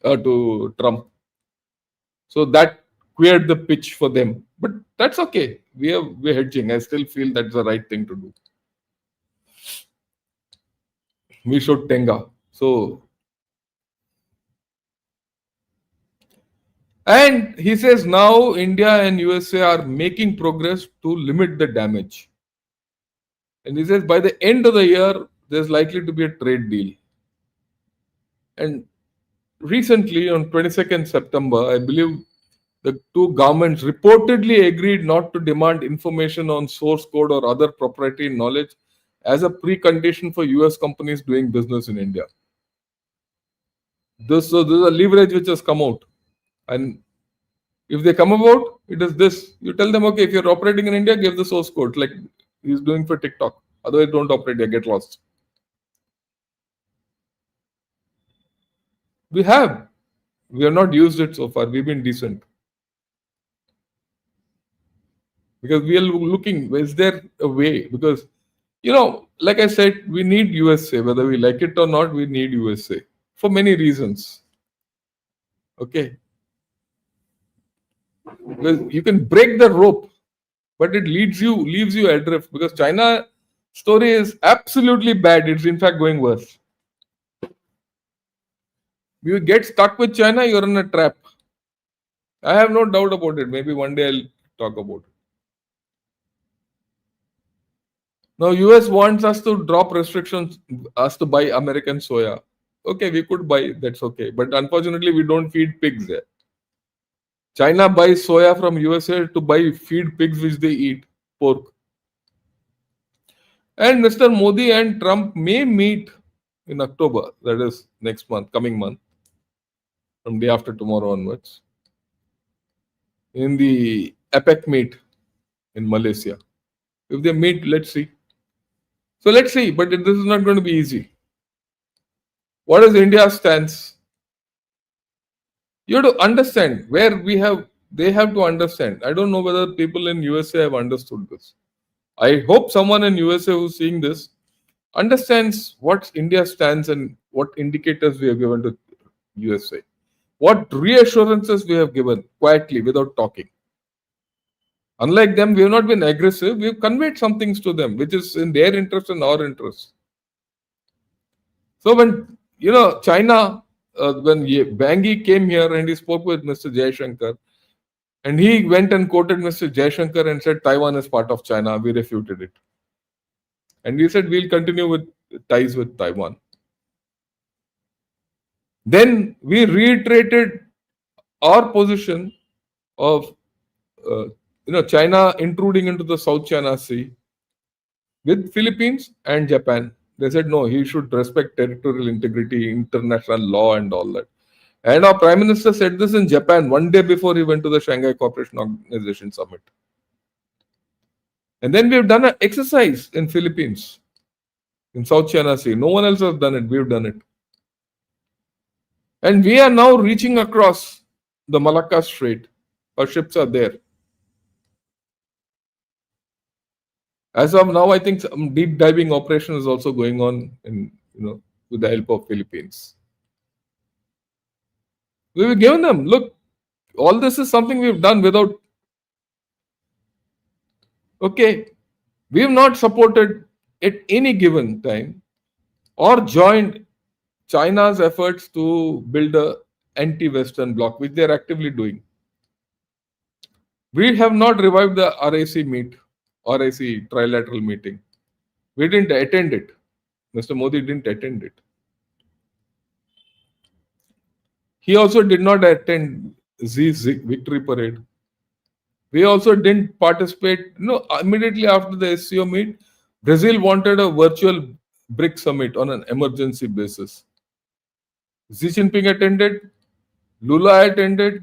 A: to Trump. So that cleared the pitch for them. But that's okay. We're hedging. I still feel that's the right thing to do. We should Tenga. So And he says now India and USA are making progress to limit the damage. And he says by the end of the year, there's likely to be a trade deal. And recently, on 22nd September, I believe the two governments reportedly agreed not to demand information on source code or other proprietary knowledge as a precondition for US companies doing business in India. So this is a leverage which has come out. And if they come about, it is this. You tell them, okay, if you're operating in India, give the source code, like he's doing for TikTok. Otherwise, don't operate here, get lost. We have. We have not used it so far. We've been decent. Because we are looking, is there a way? Because, like I said, we need USA. Whether we like it or not, we need USA. For many reasons. Okay. Because you can break the rope, but it leaves you adrift. Because China story is absolutely bad. It's in fact going worse. You get stuck with China, you're in a trap. I have no doubt about it. Maybe one day I'll talk about it. Now, US wants us to drop restrictions, us to buy American soya. Okay, we could buy, that's okay. But unfortunately, we don't feed pigs there. China buys soya from USA to feed pigs which they eat, pork. And Mr. Modi and Trump may meet in October, that is next month, coming month, from day after tomorrow onwards, in the APEC meet in Malaysia. If they meet, let's see. So let's see, but this is not going to be easy. What is India's stance? You have to understand where they have to understand. I don't know whether people in USA have understood this. I hope someone in USA who's seeing this understands what India stands and what indicators we have given to USA. What reassurances we have given quietly without talking. Unlike them, we have not been aggressive. We have conveyed some things to them, which is in their interest and our interest. So when, China, when Wang Yi came here and he spoke with Mr. Shankar, and he went and quoted Mr. Shankar and said Taiwan is part of China, we refuted it. And we said we'll continue with ties with Taiwan. Then we reiterated our position of China intruding into the South China Sea with Philippines and Japan. They said no, he should respect territorial integrity, international law, and all that. And our Prime Minister said this in Japan one day before he went to the Shanghai Cooperation Organization Summit. And then we have done an exercise in Philippines, in South China Sea. No one else has done it. We've done it. And we are now reaching across the Malacca Strait. Our ships are there. As of now, I think some deep diving operation is also going on with the help of Philippines. We've given them, look, all this is something we've done without. Okay, we have not supported at any given time or joined China's efforts to build a anti-Western bloc, which they're actively doing. We have not revived the RIC trilateral meeting. We didn't attend it. Mr. Modi didn't attend it. He also did not attend Xi's victory parade. We also didn't participate. Immediately after the SCO meet, Brazil wanted a virtual BRIC summit on an emergency basis. Xi Jinping attended, Lula attended,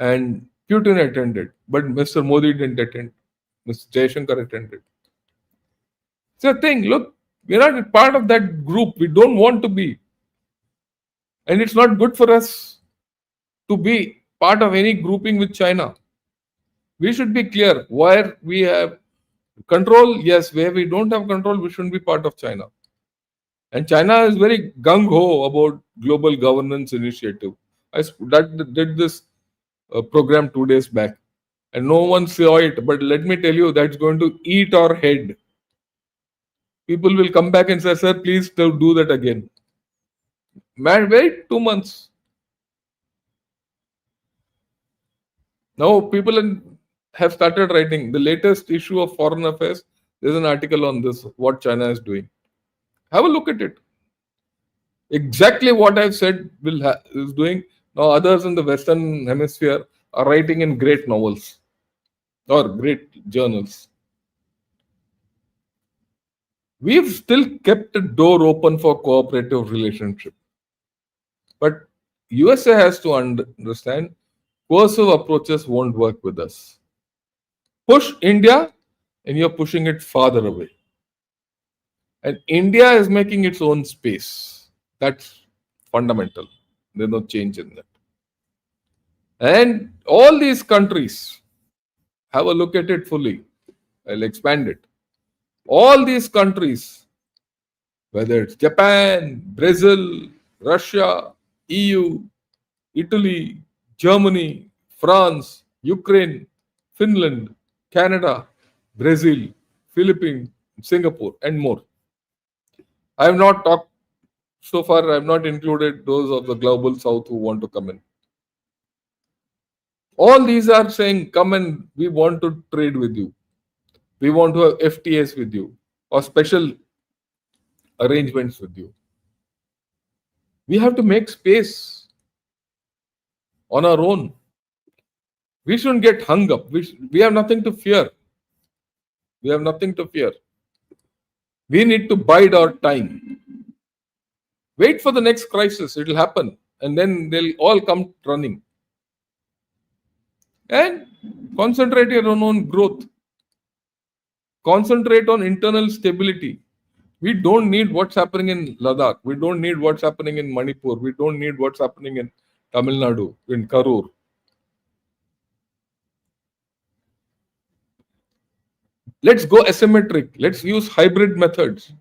A: and Putin attended. But Mr. Modi didn't attend. Mr. Shankar attended. It's a thing. Look, we're not part of that group. We don't want to be. And it's not good for us to be part of any grouping with China. We should be clear where we have control. Yes, where we don't have control, we shouldn't be part of China. And China is very gung-ho about global governance initiative. I did this program 2 days back. And no one saw it. But let me tell you, that's going to eat our head. People will come back and say, sir, please don't do that again. Man, wait 2 months. Now have started writing. The latest issue of Foreign Affairs, there's an article on this, what China is doing. Have a look at it. Exactly what I've said is doing. Now others in the Western Hemisphere are writing in great novels or great journals. We've still kept a door open for cooperative relationship. But USA has to understand coercive approaches won't work with us. Push India and you're pushing it farther away. And India is making its own space. That's fundamental. There's no change in that. And all these countries, have a look at it fully. I'll expand it. All these countries, whether it's Japan, Brazil, Russia, EU, Italy, Germany, France, Ukraine, Finland, Canada, Brazil, Philippines, Singapore, and more. I have not talked so far, I have not included those of the global south who want to come in. All these are saying, come and we want to trade with you. We want to have FTAs with you or special arrangements with you. We have to make space on our own. We shouldn't get hung up. We have nothing to fear. We have nothing to fear. We need to bide our time. Wait for the next crisis. It will happen. And then they'll all come running. And concentrate on your own growth. Concentrate on internal stability. We don't need what's happening in Ladakh. We don't need what's happening in Manipur. We don't need what's happening in Tamil Nadu, in Karur. Let's go asymmetric. Let's use hybrid methods.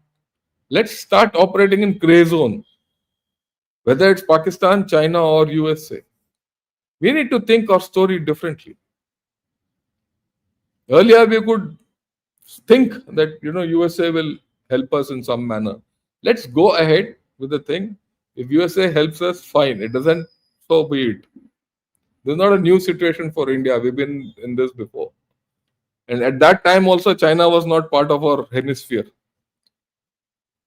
A: Let's start operating in gray zone, whether it's Pakistan, China, or USA. We need to think our story differently. Earlier, we could think that USA will help us in some manner. Let's go ahead with the thing. If USA helps us, fine. It doesn't, so be it. This is not a new situation for India. We've been in this before. And at that time also, China was not part of our hemisphere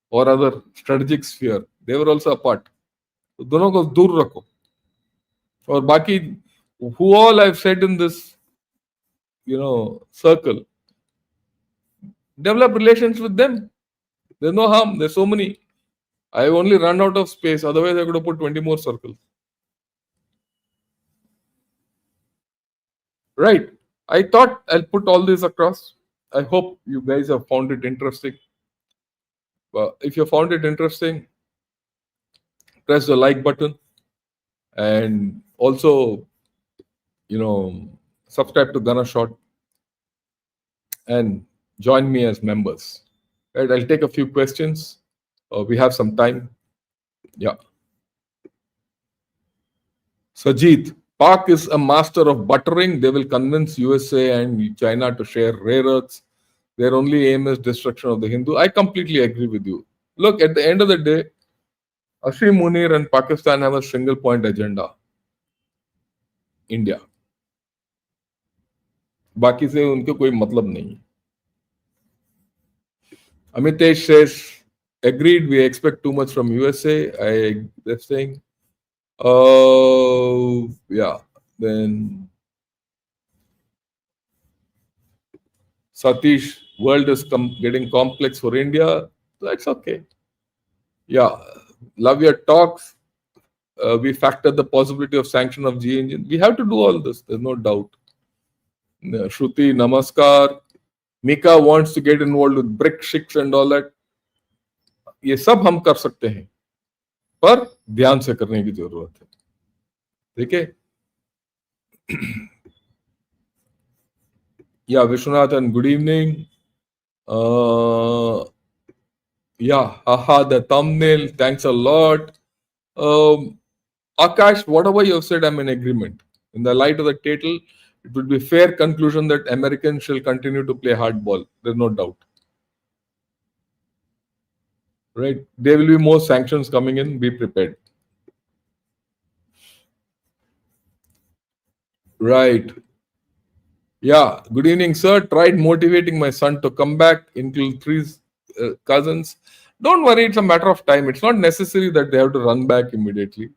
A: or other strategic sphere. They were also a part. So दोनों को दूर रखो. और बाकी, who all I've said in this, circle, develop relations with them. There's no harm. There's so many. I've only run out of space. Otherwise, I could have put 20 more circles. Right. I thought I'll put all this across. I hope you guys have found it interesting. If you found it interesting, press the like button and also, subscribe to Gana Shot and join me as members. Right. I'll take a few questions. We have some time. Yeah. Sajid, Pak is a master of buttering. They will convince USA and China to share rare earths. Their only aim is destruction of the Hindu. I completely agree with you. Look, at the end of the day, Ashim Munir and Pakistan have a single point agenda. India. बाकी से उनके कोई मतलब नहीं. Amitesh says, agreed, we expect too much from USA. They're saying, yeah, then Satish, world is getting complex for India. That's okay. Yeah, love your talks. We factor the possibility of sanction of G engine. We have to do all this. There's no doubt. Shruti, namaskar. Mika wants to get involved with BRICS and all that. ये सब हम कर सकते हैं, पर ध्यान से करने की जरूरत है. ठीक है. Yeah, Vishwanathan, good evening. Yeah, haha, the thumbnail. Thanks a lot. Akash, whatever you have said, I'm in agreement. In the light of the title, it would be a fair conclusion that Americans shall continue to play hardball. There's no doubt. Right? There will be more sanctions coming in. Be prepared. Right. Yeah, good evening, sir. Tried motivating my son to come back, include three cousins. Don't worry, it's a matter of time. It's not necessary that they have to run back immediately.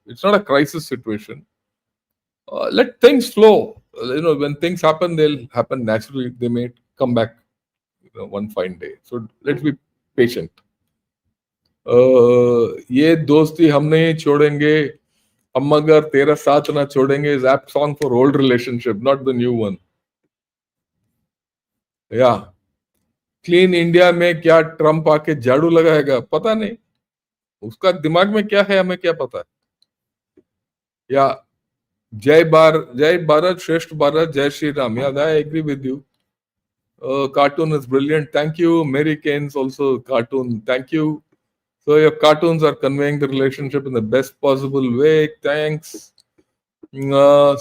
A: It's not a crisis situation. Let things flow. When things happen, they'll happen naturally. They may come back one fine day. So let's be patient. ये दोस्ती हम नहीं छोड़ेंगे हम मगर तेरा साथ ना छोड़ेंगे is apt song for old relationship, not the new one. Yeah. Clean India में क्या ट्रम्प आके झाड़ू लगाएगा पता नहीं उसका दिमाग में क्या है हमें क्या पता है या जय भारत श्रेष्ठ भारत जय श्री राम या I agree with you cartoon is brilliant thank you Mary Kane's also cartoon thank you so your cartoons are conveying the relationship in the best possible way thanks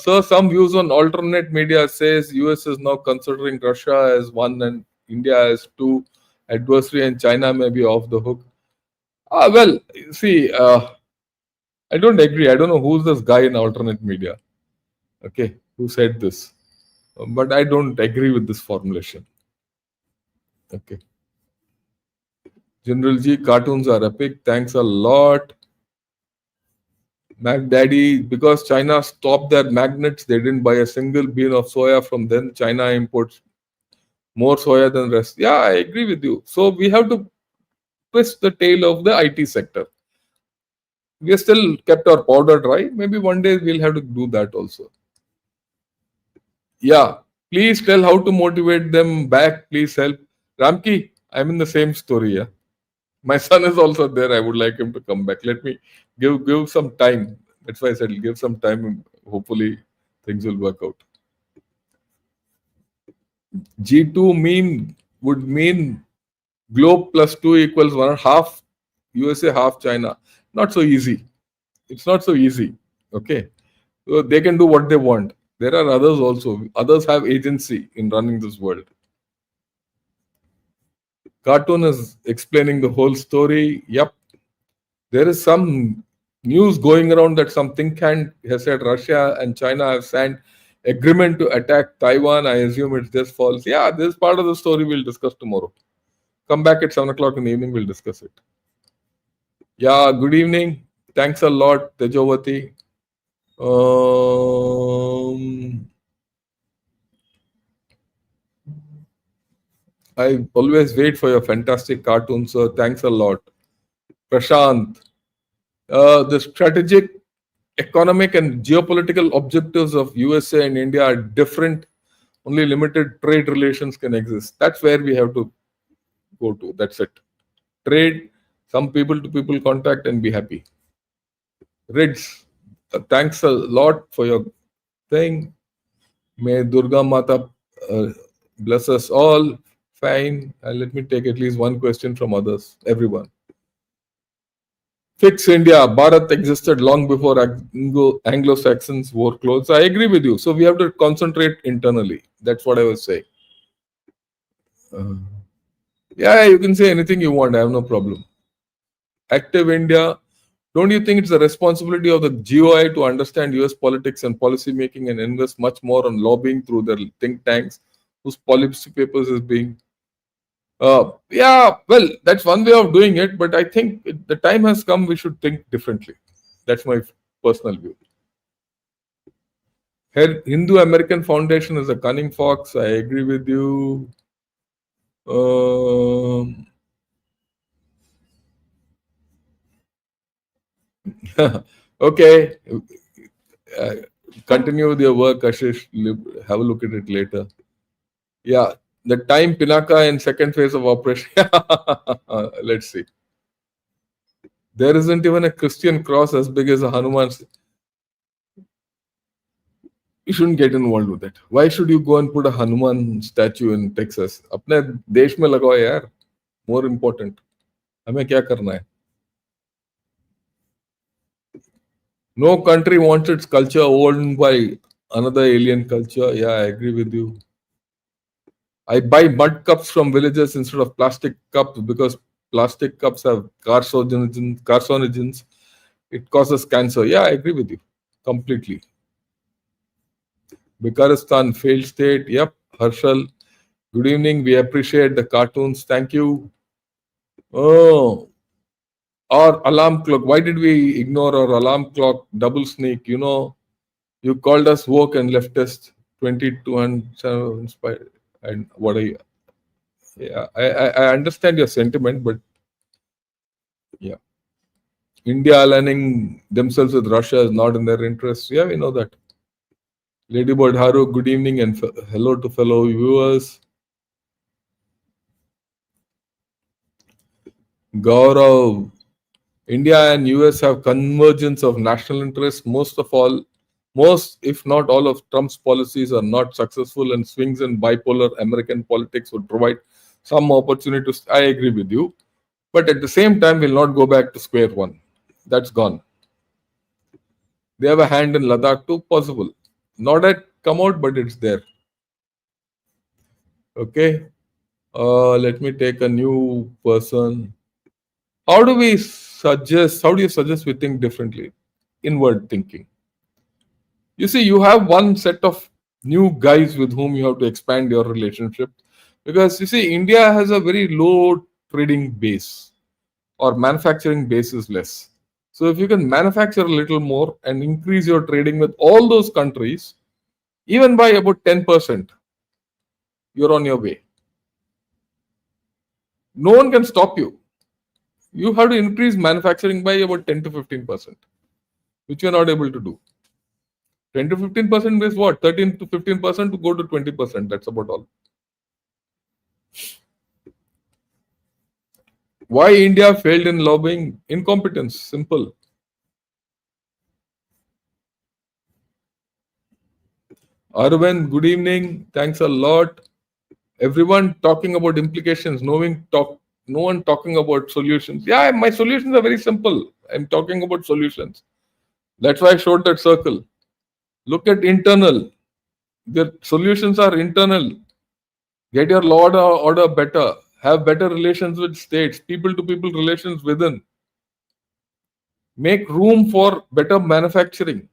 A: so some views on alternate media says US is now considering Russia as one and India as two adversary and China may be off the hook. Well, see, I don't agree. I don't know who's this guy in alternate media, okay, who said this. But I don't agree with this formulation. Okay. General G, cartoons are epic. Thanks a lot. Mac Daddy, because China stopped their magnets, they didn't buy a single bean of soya from them. China imports more soya than rest. Yeah, I agree with you. So we have to twist the tail of the IT sector. We have still kept our powder dry. Maybe one day we'll have to do that also. Yeah, please tell how to motivate them back. Please help. Ramki, I'm in the same story. Yeah, my son is also there. I would like him to come back. Let me give some time. That's why I said give some time. Hopefully things will work out. G2 would mean globe plus 2 equals 1.5 USA, half China. Not so easy. It's not so easy. Okay. So they can do what they want. There are others also. Others have agency in running this world. Cartoon is explaining the whole story. Yep. There is some news going around that some think tank has said Russia and China have signed agreement to attack Taiwan. I assume it's just false. Yeah, this is part of the story we'll discuss tomorrow. Come back at 7 o'clock in the evening, we'll discuss it. Yeah, good evening. Thanks a lot, Tejavati. I always wait for your fantastic cartoons, so thanks a lot. Prashant, the strategic, economic, and geopolitical objectives of USA and India are different. Only limited trade relations can exist. That's where we have to go to. That's it. Trade, some people to people contact, and be happy. Rids, thanks a lot for your thing. May Durga Mata bless us all. Fine. Let me take at least one question from others. Everyone. Fix India. Bharat existed long before Anglo-Saxons wore clothes. I agree with you. So we have to concentrate internally. That's what I was saying. Yeah, you can say anything you want. I have no problem. Active India. Don't you think it's the responsibility of the GOI to understand US politics and policy making and invest much more on lobbying through their think tanks whose policy papers is being yeah, well, that's one way of doing it, but I think the time has come we should think differently. That's my personal view. Hindu American Foundation is a cunning fox. I agree with you. Okay. Continue with your work, Ashish. Have a look at it later. Yeah, the time Pinaka in second phase of operation. Let's see. There isn't even a Christian cross as big as a Hanuman. You shouldn't get involved with it. Why should you go and put a Hanuman statue in Texas? अपने देश में लगाओ यार. More important. हमें क्या करना है? No country wants its culture owned by another alien culture. Yeah, I agree with you. I buy mud cups from villages instead of plastic cups because plastic cups have carcinogens. It causes cancer. Yeah, I agree with you completely. Bikaristan failed state. Yep, Harshal. Good evening. We appreciate the cartoons. Thank you. Oh, our alarm clock. Why did we ignore our alarm clock? Double sneak. You called us woke and leftist. 22 and 7 inspired. And what are you? Yeah, I understand your sentiment, but yeah, India aligning themselves with Russia is not in their interest. Yeah, we know that. Ladybird Haru, good evening and hello to fellow viewers. Gaurav, India and US have convergence of national interests. Most, if not all, of Trump's policies are not successful, and swings in bipolar American politics would provide some opportunity to. I agree with you. But at the same time, we'll not go back to square one. That's gone. They have a hand in Ladakh too, possible. Not at come out, but it's there. Okay. Let me take a new person. How do you suggest we think differently? Inward thinking. You see, you have one set of new guys with whom you have to expand your relationship. Because you see, India has a very low trading base, or manufacturing base is less. So if you can manufacture a little more and increase your trading with all those countries, even by about 10%, you're on your way. No one can stop you. You have to increase manufacturing by about 10 to 15%, which you're not able to do. 10 to 15% is what? 13 to 15% to go to 20%. That's about all. Why India failed in lobbying? Incompetence. Simple. Arvind, good evening. Thanks a lot. Everyone talking about implications, no one talking about solutions. Yeah, my solutions are very simple. I'm talking about solutions. That's why I showed that circle. Look at internal. The solutions are internal. Get your law order better. Have better relations with states, people to people relations within. Make room for better manufacturing.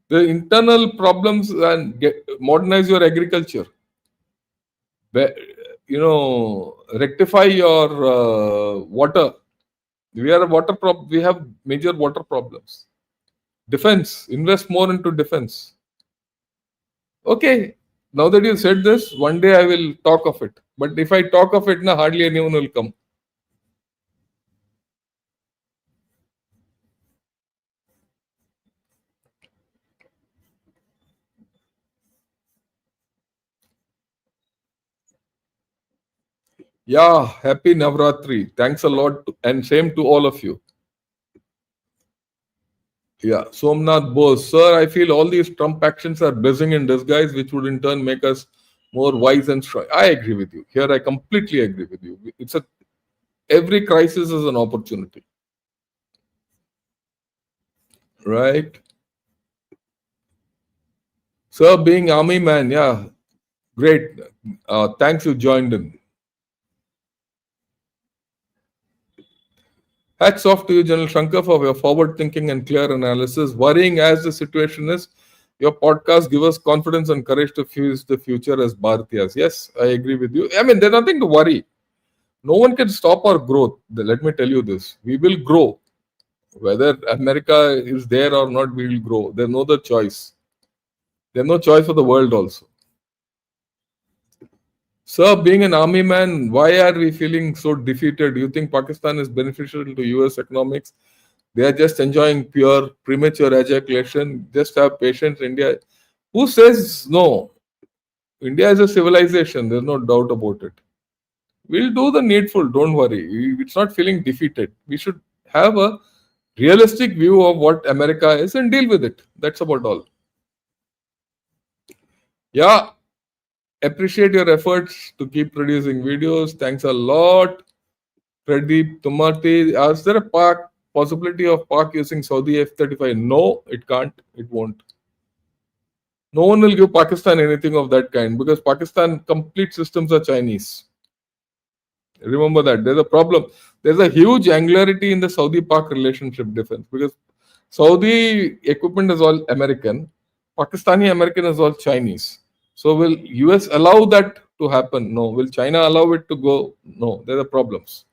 A: The internal problems, and modernize your agriculture. Rectify your water. We have major water problems. Defense. Invest more into defense. Okay. Now that you said this, one day I will talk of it. But if I talk of it, hardly anyone will come. Yeah, happy Navratri. Thanks a lot, and same to all of you. Yeah, Somnath Bose. Sir, I feel all these Trump actions are blessing in disguise, which would in turn make us more wise and strong. I agree with you. Here, I completely agree with you. Every crisis is an opportunity. Right? Sir, being army man, yeah, great. Thanks you joined in. Hats off to you, General Shankar, for your forward thinking and clear analysis. Worrying as the situation is, your podcast give us confidence and courage to face the future as Bharatiyas. Yes, I agree with you. I mean, there's nothing to worry. No one can stop our growth. Let me tell you this. We will grow. Whether America is there or not, we will grow. There's no other choice. There's no choice for the world also. Sir, being an army man, why are we feeling so defeated? Do you think Pakistan is beneficial to US economics? They are just enjoying pure premature ejaculation. Just have patience, India. Who says no? India is a civilization. There's no doubt about it. We'll do the needful. Don't worry. It's not feeling defeated. We should have a realistic view of what America is and deal with it. That's about all. Yeah. Appreciate your efforts to keep producing videos. Thanks a lot. Pradeep Tumati, is there a possibility of Pak using Saudi F-35? No, it can't. It won't. No one will give Pakistan anything of that kind because Pakistan complete systems are Chinese. Remember that. There's a problem. There's a huge angularity in the Saudi-Pak relationship defense because Saudi equipment is all American. Pakistani American is all Chinese. So will US allow that to happen? No. Will China allow it to go? No. There are problems.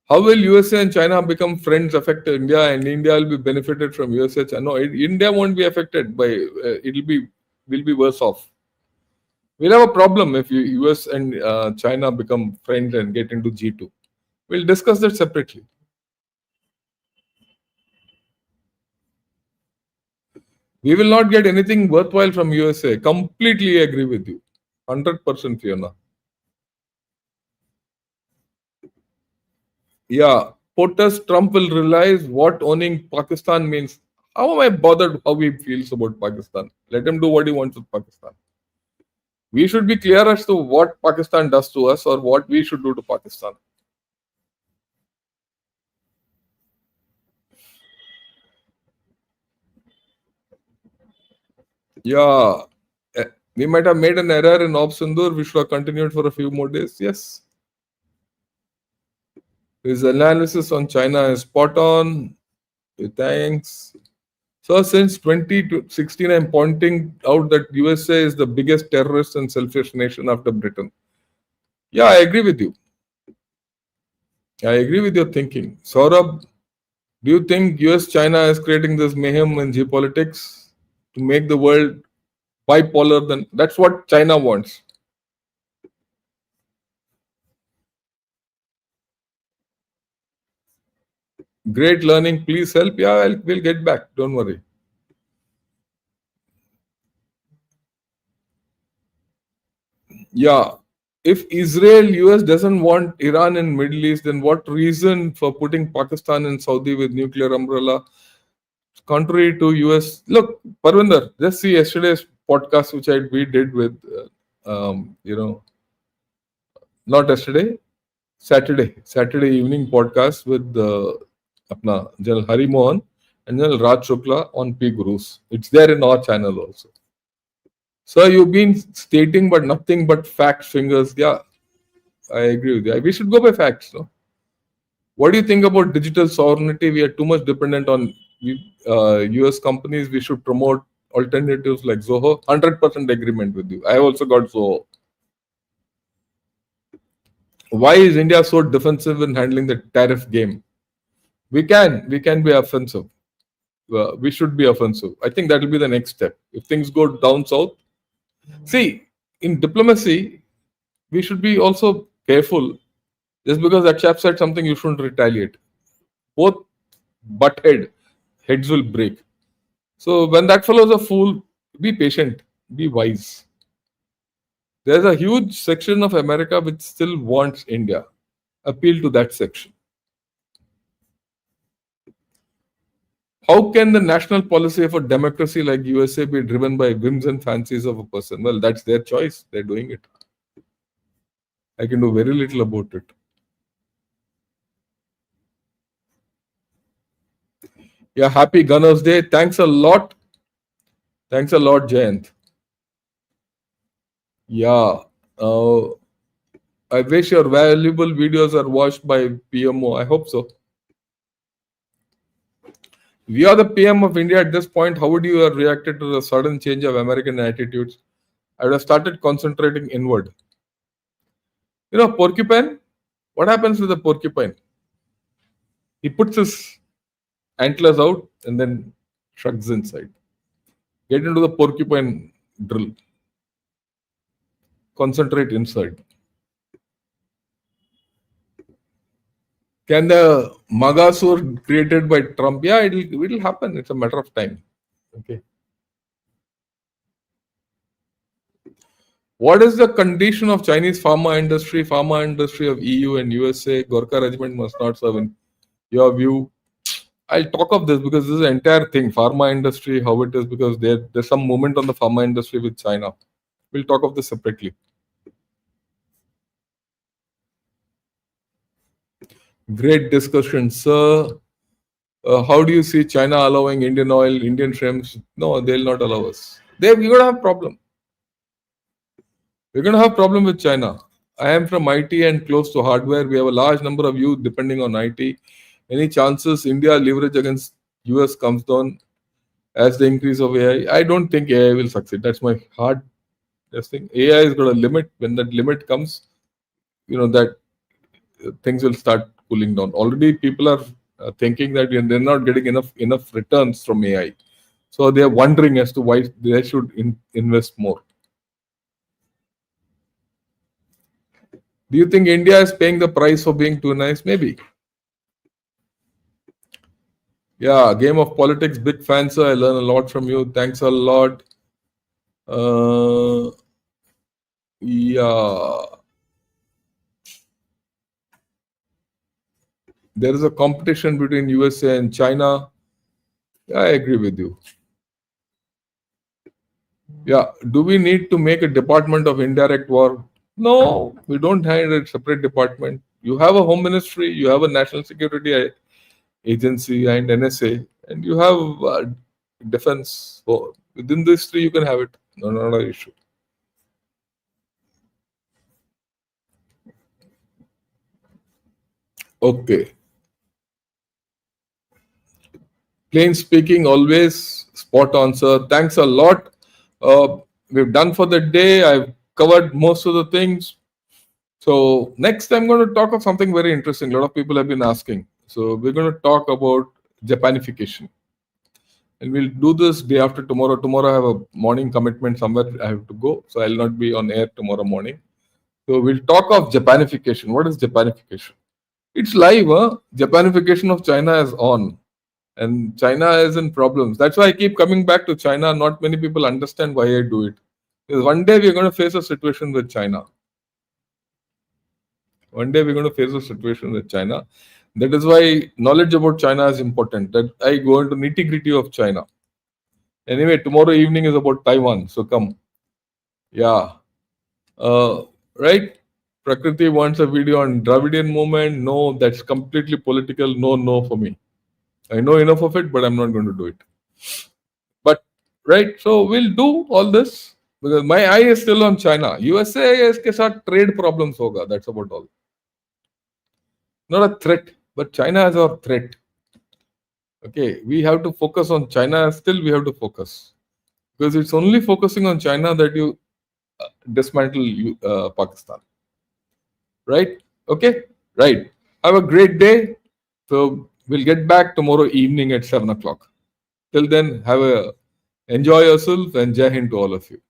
A: How will USA and China become friends affect India, and India will be benefited from USA? No, India won't be affected by. Will be worse off. We'll have a problem if US and China become friends and get into G2. We'll discuss that separately. We will not get anything worthwhile from USA. Completely agree with you. 100% Fiona. Yeah, POTUS Trump will realize what owning Pakistan means. How am I bothered how he feels about Pakistan? Let him do what he wants with Pakistan. We should be clear as to what Pakistan does to us or what we should do to Pakistan. Yeah, we might have made an error in Ob Sindur. We should have continued for a few more days. Yes. His analysis on China is spot on. Thanks. So since 2016, I'm pointing out that USA is the biggest terrorist and selfish nation after Britain. Yeah, I agree with you. I agree with your thinking. Saurabh, do you think US-China is creating this mayhem in geopolitics to make the world bipolar? Then that's what China wants. Great learning. Please help. Yeah, we'll get back. Don't worry. Yeah. If Israel, US doesn't want Iran in Middle East, then what reason for putting Pakistan and Saudi with nuclear umbrella? Contrary to US, look, Parvinder, just see yesterday's podcast which we did with, not yesterday, Saturday evening podcast with Apna General Hari Mohan and General Raj Shukla on P Gurus. It's there in our channel also. So you've been stating, but nothing but facts, fingers. Yeah, I agree with you. We should go by facts. No? What do you think about digital sovereignty? We are too much dependent on US companies. We should promote alternatives like Zoho. 100% agreement with you. I also got Zoho. Why is India so defensive in handling the tariff game? We can be offensive. We should be offensive. I think that will be the next step. If things go down south, see, in diplomacy, we should be also careful. Just because that chap said something, you shouldn't retaliate. Both butt heads will break. So when that fellow's a fool, be patient, be wise. There's a huge section of America which still wants India. Appeal to that section. How can the national policy of a democracy like USA be driven by whims and fancies of a person? Well, that's their choice. They're doing it. I can do very little about it. Yeah, happy Gunners Day. Thanks a lot. Thanks a lot, Jayant. Yeah. I wish your valuable videos are watched by PMO. I hope so. We are the PM of India at this point. How would you have reacted to the sudden change of American attitudes? I would have started concentrating inward. You know, porcupine? What happens with the porcupine? He puts his antlers out and then shrugs inside. Get into the porcupine drill. Concentrate inside. Can the Magasur created by Trump? Yeah, it'll happen. It's a matter of time. Okay. What is the condition of Chinese pharma industry of EU and USA? Gorkha regiment must not serve in your view. I'll talk of this because this is an entire thing. Pharma industry, how it is, because there's some movement on the pharma industry with China. We'll talk of this separately. Great discussion, sir. How do you see China allowing Indian oil, Indian shrimps? No, they'll not allow us. We're going to have problem. We're going to have problem with China. I am from IT and close to hardware. We have a large number of youth depending on IT. Any chances India leverage against US comes down? as the increase of AI. I don't think AI will succeed. That's my hard thing. AI is got a limit. When that limit comes, that things will start cooling down. Already, people are thinking that they're not getting enough returns from AI, so they are wondering as to why they should invest more. Do you think India is paying the price for being too nice? Maybe. Yeah, game of politics, big fan, sir. I learn a lot from you. Thanks a lot. Yeah. There is a competition between USA and China. I agree with you. Yeah. Do we need to make a department of indirect war? No, we don't have a separate department. You have a home ministry, you have a national security agency and NSA, and you have defense. So within these three, you can have it. No, not an issue. Okay. Plain speaking, always spot on, sir. Thanks a lot. We've done for the day. I've covered most of the things. So next, I'm going to talk of something very interesting. A lot of people have been asking. So we're going to talk about Japanification. And we'll do this day after tomorrow. Tomorrow I have a morning commitment somewhere I have to go. So I'll not be on air tomorrow morning. So we'll talk of Japanification. What is Japanification? It's live, huh? Japanification of China is on. And China is in problems. That's why I keep coming back to China. Not many people understand why I do it. Because one day we're going to face a situation with China. One day we're going to face a situation with China. That is why knowledge about China is important. That I go into nitty-gritty of China. Anyway, tomorrow evening is about Taiwan. So come. Yeah. Right? Prakriti wants a video on Dravidian movement. No, that's completely political. No for me. I know enough of it, but I'm not going to do it. But right, so we'll do all this because my eye is still on China. USA is के साथ trade problems होगा. That's about all. Not a threat, but China is our threat. Okay, we have to focus on China. Still, we have to focus because it's only focusing on China that you dismantle Pakistan. Right? Okay. Right. Have a great day. So we'll get back tomorrow evening at 7 o'clock. Till then, enjoy yourself and Jai Hind to all of you.